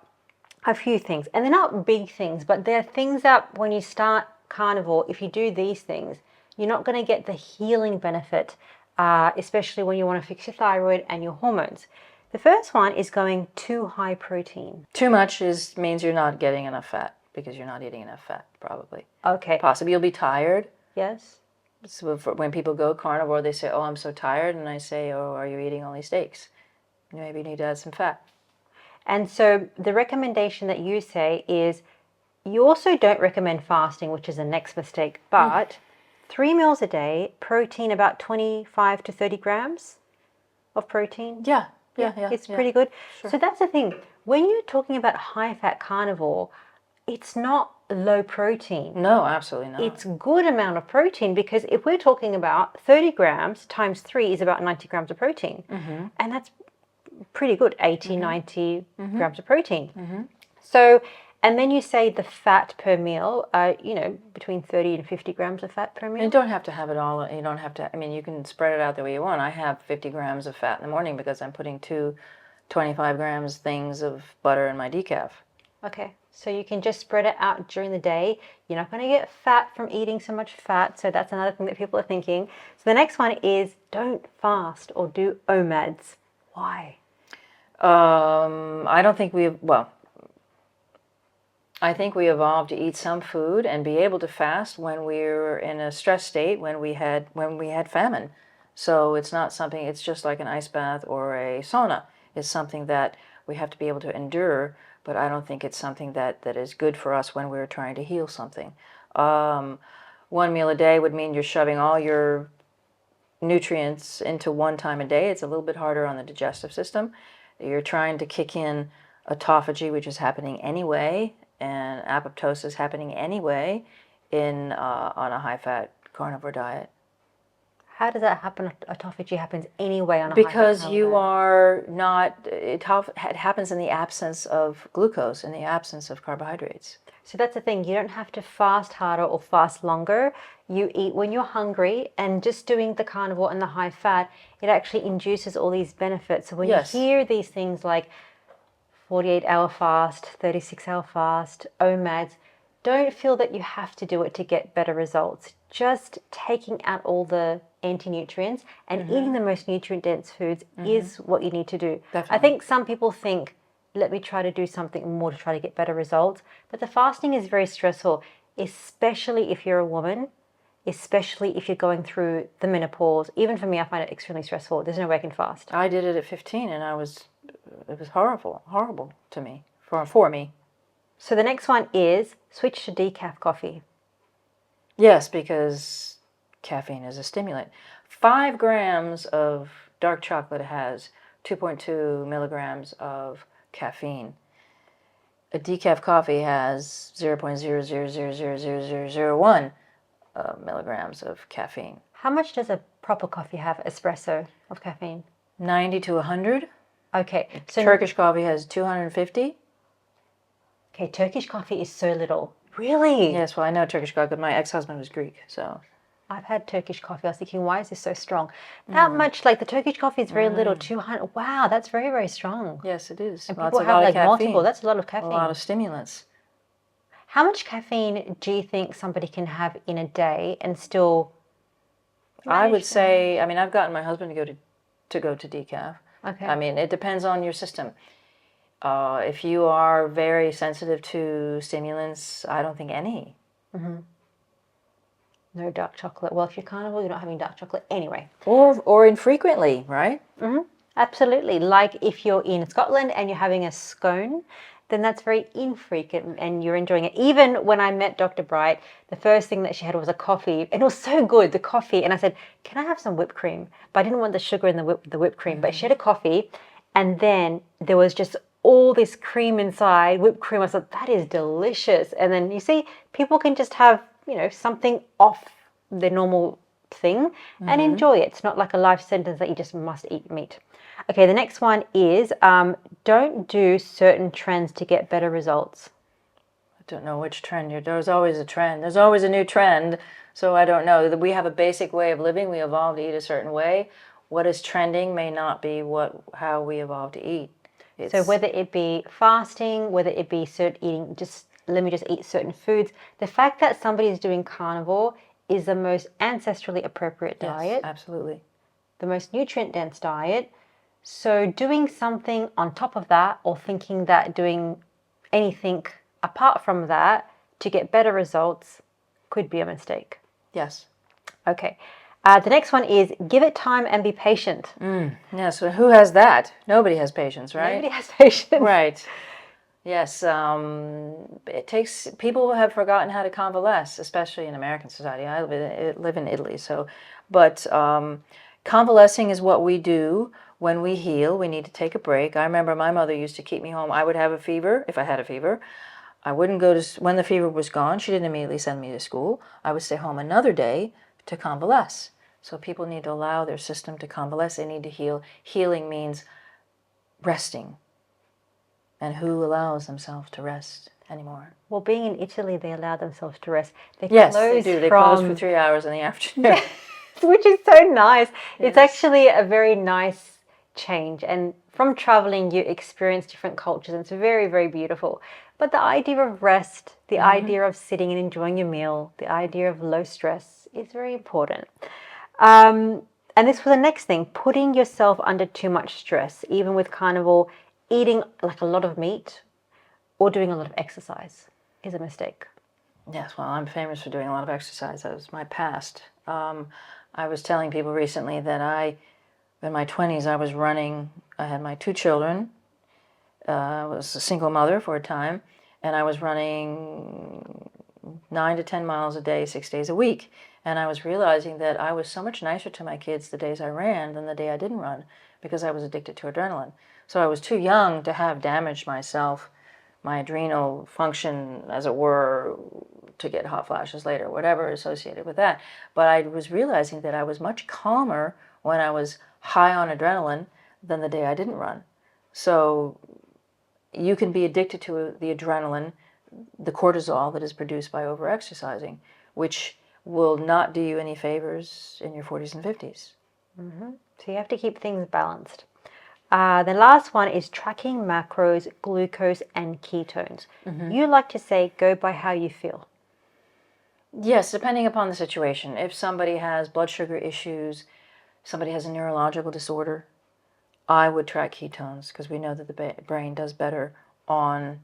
a few things, and they're not big things, but they're things that when you start carnivore, if you do these things, you're not going to get the healing benefit, especially when you want to fix your thyroid and your hormones. The first one is going too high protein. Too much means you're not getting enough fat. because you're not eating enough fat, probably. Okay. Possibly you'll be tired. Yes. So when people go carnivore, they say, "Oh, I'm so tired," and I say, "Oh, are you eating only steaks? Maybe you need to add some fat." And so the recommendation that you say is you also don't recommend fasting, which is the next mistake, but 3 meals a day, protein about 25 to 30 grams of protein. Yeah. It's pretty good. Sure. So that's the thing. When you're talking about high-fat carnivore, it's not low protein. No, absolutely not. It's good amount of protein, because if we're talking about 30 grams times 3 is about 90 grams of protein. And that's pretty good, 80, 90 grams of protein. So, and then you say the fat per meal, between 30 and 50 grams of fat per meal. You don't have to have it all. You don't have to. I mean, you can spread it out the way you want. I have 50 grams of fat in the morning because I'm putting 25 grams things of butter in my decaf. Okay, so you can just spread it out during the day. You're not going to get fat from eating so much fat. So that's another thing that people are thinking. So the next one is don't fast or do OMADs. Why? I don't think I think we evolved to eat some food and be able to fast when we were in a stress state, when we had famine. So it's not something, it's just like an ice bath or a sauna. It's something that we have to be able to endure, but I don't think it's something that is good for us when we're trying to heal something. 1 meal a day would mean you're shoving all your nutrients into one time a day. It's a little bit harder on the digestive system. You're trying to kick in autophagy, which is happening anyway, and apoptosis happening anyway on a high-fat carnivore diet. How does that happen? Autophagy happens anyway on a Because high-fat you diet. are not, it happens in the absence of glucose, in the absence of carbohydrates. So that's the thing. You don't have to fast harder or fast longer. You eat when you're hungry, and just doing the carnivore and the high fat, it actually induces all these benefits. So when Yes. you hear these things like 48-hour fast, 36-hour fast, OMADs, don't feel that you have to do it to get better results. Just taking out all the anti-nutrients and eating the most nutrient-dense foods is what you need to do. Definitely. I think some people think, let me try to do something more to try to get better results. But the fasting is very stressful, especially if you're a woman, especially if you're going through the menopause. Even for me, I find it extremely stressful. There's no way I can fast. I did it at 15, and it was horrible to me, for me. So the next one is switch to decaf coffee. Yes, because caffeine is a stimulant. 5 grams of dark chocolate has 2.2 milligrams of caffeine. A decaf coffee has 0.00000001 milligrams of caffeine. How much does a proper coffee have, espresso, of caffeine? 90 to 100. Okay, so Turkish coffee has 250. Okay, Turkish coffee is so little. Really? Yes, well, I know Turkish coffee, but my ex-husband was Greek, so. I've had Turkish coffee. I was thinking, why is this so strong? That much, like the Turkish coffee is very little, 200. Wow, that's very, very strong. Yes, it is. And Lots people of have lot like of caffeine. multiple. That's a lot of caffeine. A lot of stimulants. How much caffeine do you think somebody can have in a day and still? I would say, I mean, I've gotten my husband to go to decaf. Okay. I mean, it depends on your system. If you are very sensitive to stimulants, I don't think any. No dark chocolate. Well, if you're carnivore, you're not having dark chocolate anyway. Or infrequently, right? Absolutely. Like if you're in Scotland and you're having a scone, then that's very infrequent and you're enjoying it. Even when I met Dr. Bright, the first thing that she had was a coffee, and it was so good, the coffee. And I said, can I have some whipped cream? But I didn't want the sugar in the whipped cream. But she had a coffee, and then there was just all this cream inside, whipped cream. I thought, that is delicious. And then you see, people can just have, something off their normal thing and enjoy it. It's not like a life sentence that you just must eat meat. Okay, the next one is don't do certain trends to get better results. I don't know which trend there's always a trend. There's always a new trend. So I don't know. We have a basic way of living. We evolved to eat a certain way. What is trending may not be how we evolved to eat. So whether it be fasting, whether it be eating, let me just eat certain foods. The fact that somebody is doing carnivore is the most ancestrally appropriate diet. Yes, absolutely. The most nutrient-dense diet. So doing something on top of that, or thinking that doing anything apart from that, to get better results could be a mistake. Yes. Okay. The next one is give it time and be patient. Yeah, so who has that? Nobody has patience, right? Nobody has patience. Right. Yes. It takes, people have forgotten how to convalesce, especially in American society. I live in Italy, so, but convalescing is what we do when we heal. We need to take a break. I remember my mother used to keep me home. I would have a fever, if I had a fever. I wouldn't go to, when the fever was gone, she didn't immediately send me to school. I would stay home another day to convalesce. So people need to allow their system to convalesce. They need to heal. Healing means resting. And who allows themselves to rest anymore? Well, being in Italy, they allow themselves to rest. Yes, they do. They close for 3 hours in the afternoon. Which is so nice. Yes. It's actually a very nice change. And from traveling, you experience different cultures. And it's very, very beautiful. But the idea of rest, the idea of sitting and enjoying your meal, the idea of low stress is very important. And this was the next thing, putting yourself under too much stress, even with carnivore, eating like a lot of meat or doing a lot of exercise is a mistake. Yes, well, I'm famous for doing a lot of exercise. That was my past. I was telling people recently that in my 20s, I was running. I had my 2 children. I was a single mother for a time, and I was running 9 to 10 miles a day, 6 days a week. And I was realizing that I was so much nicer to my kids the days I ran than the day I didn't run, because I was addicted to adrenaline. So I was too young to have damaged myself, my adrenal function, as it were, to get hot flashes later, whatever associated with that. But I was realizing that I was much calmer when I was high on adrenaline than the day I didn't run. So you can be addicted to the adrenaline, the cortisol that is produced by overexercising, which will not do you any favors in your 40s and 50s. So you have to keep things balanced. The last one is tracking macros, glucose, and ketones. You like to say, go by how you feel. Yes, depending upon the situation. If somebody has blood sugar issues, somebody has a neurological disorder, I would track ketones, because we know that the brain does better on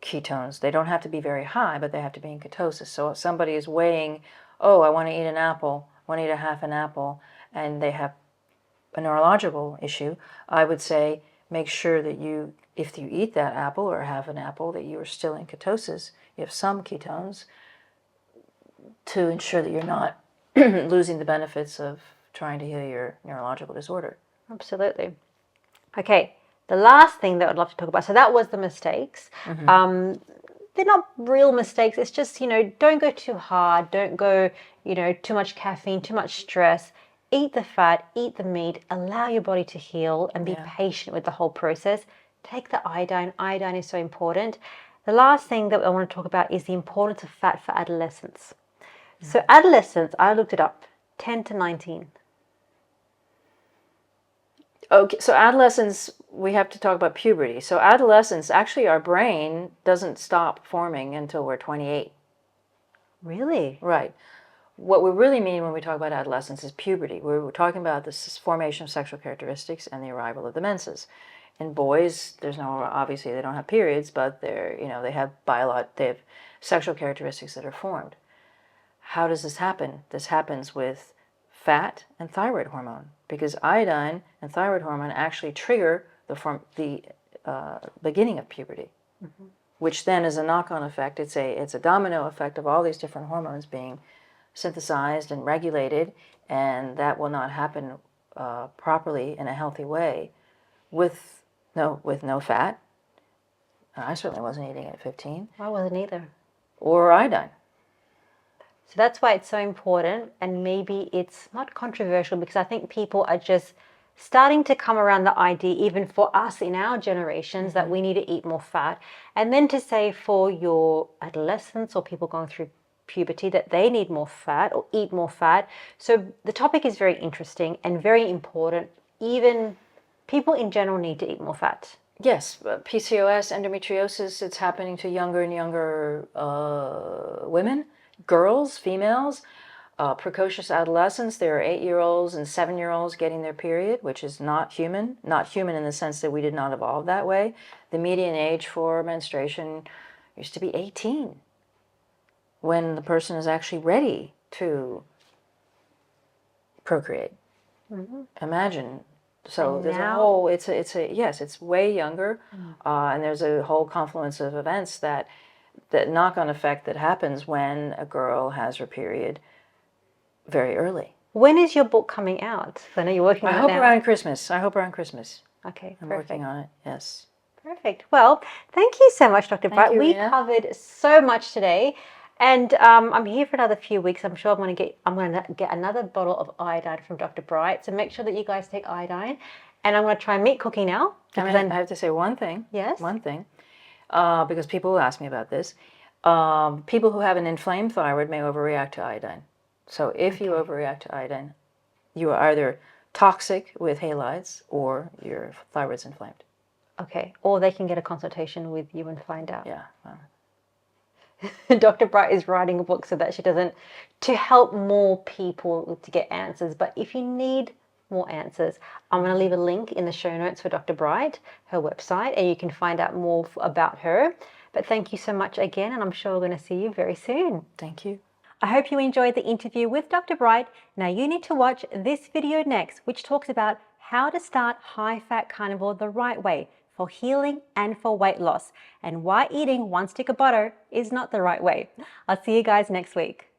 ketones. They don't have to be very high, but they have to be in ketosis. So if somebody is weighing, oh, I want to eat an apple, I want to eat a half an apple, and they have a neurological issue, I would say make sure that you, if you eat that apple or have an apple, that you are still in ketosis. You have some ketones to ensure that you're not losing the benefits of trying to heal your neurological disorder. Absolutely. Okay, the last thing that I'd love to talk about, so that was the mistakes. They're not real mistakes. It's just, don't go too hard. Don't go, too much caffeine, too much stress. Eat the fat, eat the meat, allow your body to heal and be patient with the whole process. Take the iodine. Iodine is so important. The last thing that I want to talk about is the importance of fat for adolescents. So adolescents, I looked it up, 10 to 19. Okay, so adolescence, we have to talk about puberty. So adolescence, actually our brain doesn't stop forming until we're 28. Really? Right. What we really mean when we talk about adolescence is puberty. We're talking about the formation of sexual characteristics and the arrival of the menses. In boys, there's no, obviously they don't have periods, but they have sexual characteristics that are formed. How does this happen? This happens with fat and thyroid hormone, because iodine and thyroid hormone actually trigger the beginning of puberty, which then is a knock-on effect. It's a domino effect of all these different hormones being synthesized and regulated, and that will not happen properly in a healthy way with no fat. I certainly wasn't eating at 15. I wasn't either. Or iodine. So that's why it's so important, and maybe it's not controversial, because I think people are just starting to come around the idea, even for us in our generations, that we need to eat more fat. And then to say for your adolescents or people going through puberty that they need more fat or eat more fat. So the topic is very interesting and very important. Even people in general need to eat more fat. Yes, PCOS, endometriosis, it's happening to younger and younger women, girls, females, precocious adolescents. There are 8-year-olds and 7-year-olds getting their period, which is not human in the sense that we did not evolve that way. The median age for menstruation used to be 18 when the person is actually ready to procreate. Imagine. So And there's a now- whole, yes, it's way younger, and there's a whole confluence of events that knock-on effect that happens when a girl has her period very early. When is your book coming out? I know you're working on it now. I hope around Christmas. Okay, I'm perfect. working on it, yes. Perfect. Well, thank you so much, Dr. Bright. you, We Rena. covered so much today, and I'm here for another few weeks. I'm sure I'm going to get another bottle of iodine from Dr. Bright. So make sure that you guys take iodine, and I'm going to try meat cooking now. I have to say one thing. Yes. One thing, because people will ask me about this. People who have an inflamed thyroid may overreact to iodine. So if you overreact to iodine, you are either toxic with halides or your thyroid's inflamed. Okay. Or they can get a consultation with you and find out. Yeah. Dr. Bright is writing a book so that she doesn't, to help more people to get answers. But if you need more answers, I'm going to leave a link in the show notes for Dr. Bright, her website, and you can find out more about her. But thank you so much again, and I'm sure we're going to see you very soon. Thank you. I hope you enjoyed the interview with Dr. Bright. Now you need to watch this video next, which talks about how to start high-fat carnivore the right way for healing and for weight loss, and why eating one stick of butter is not the right way. I'll see you guys next week.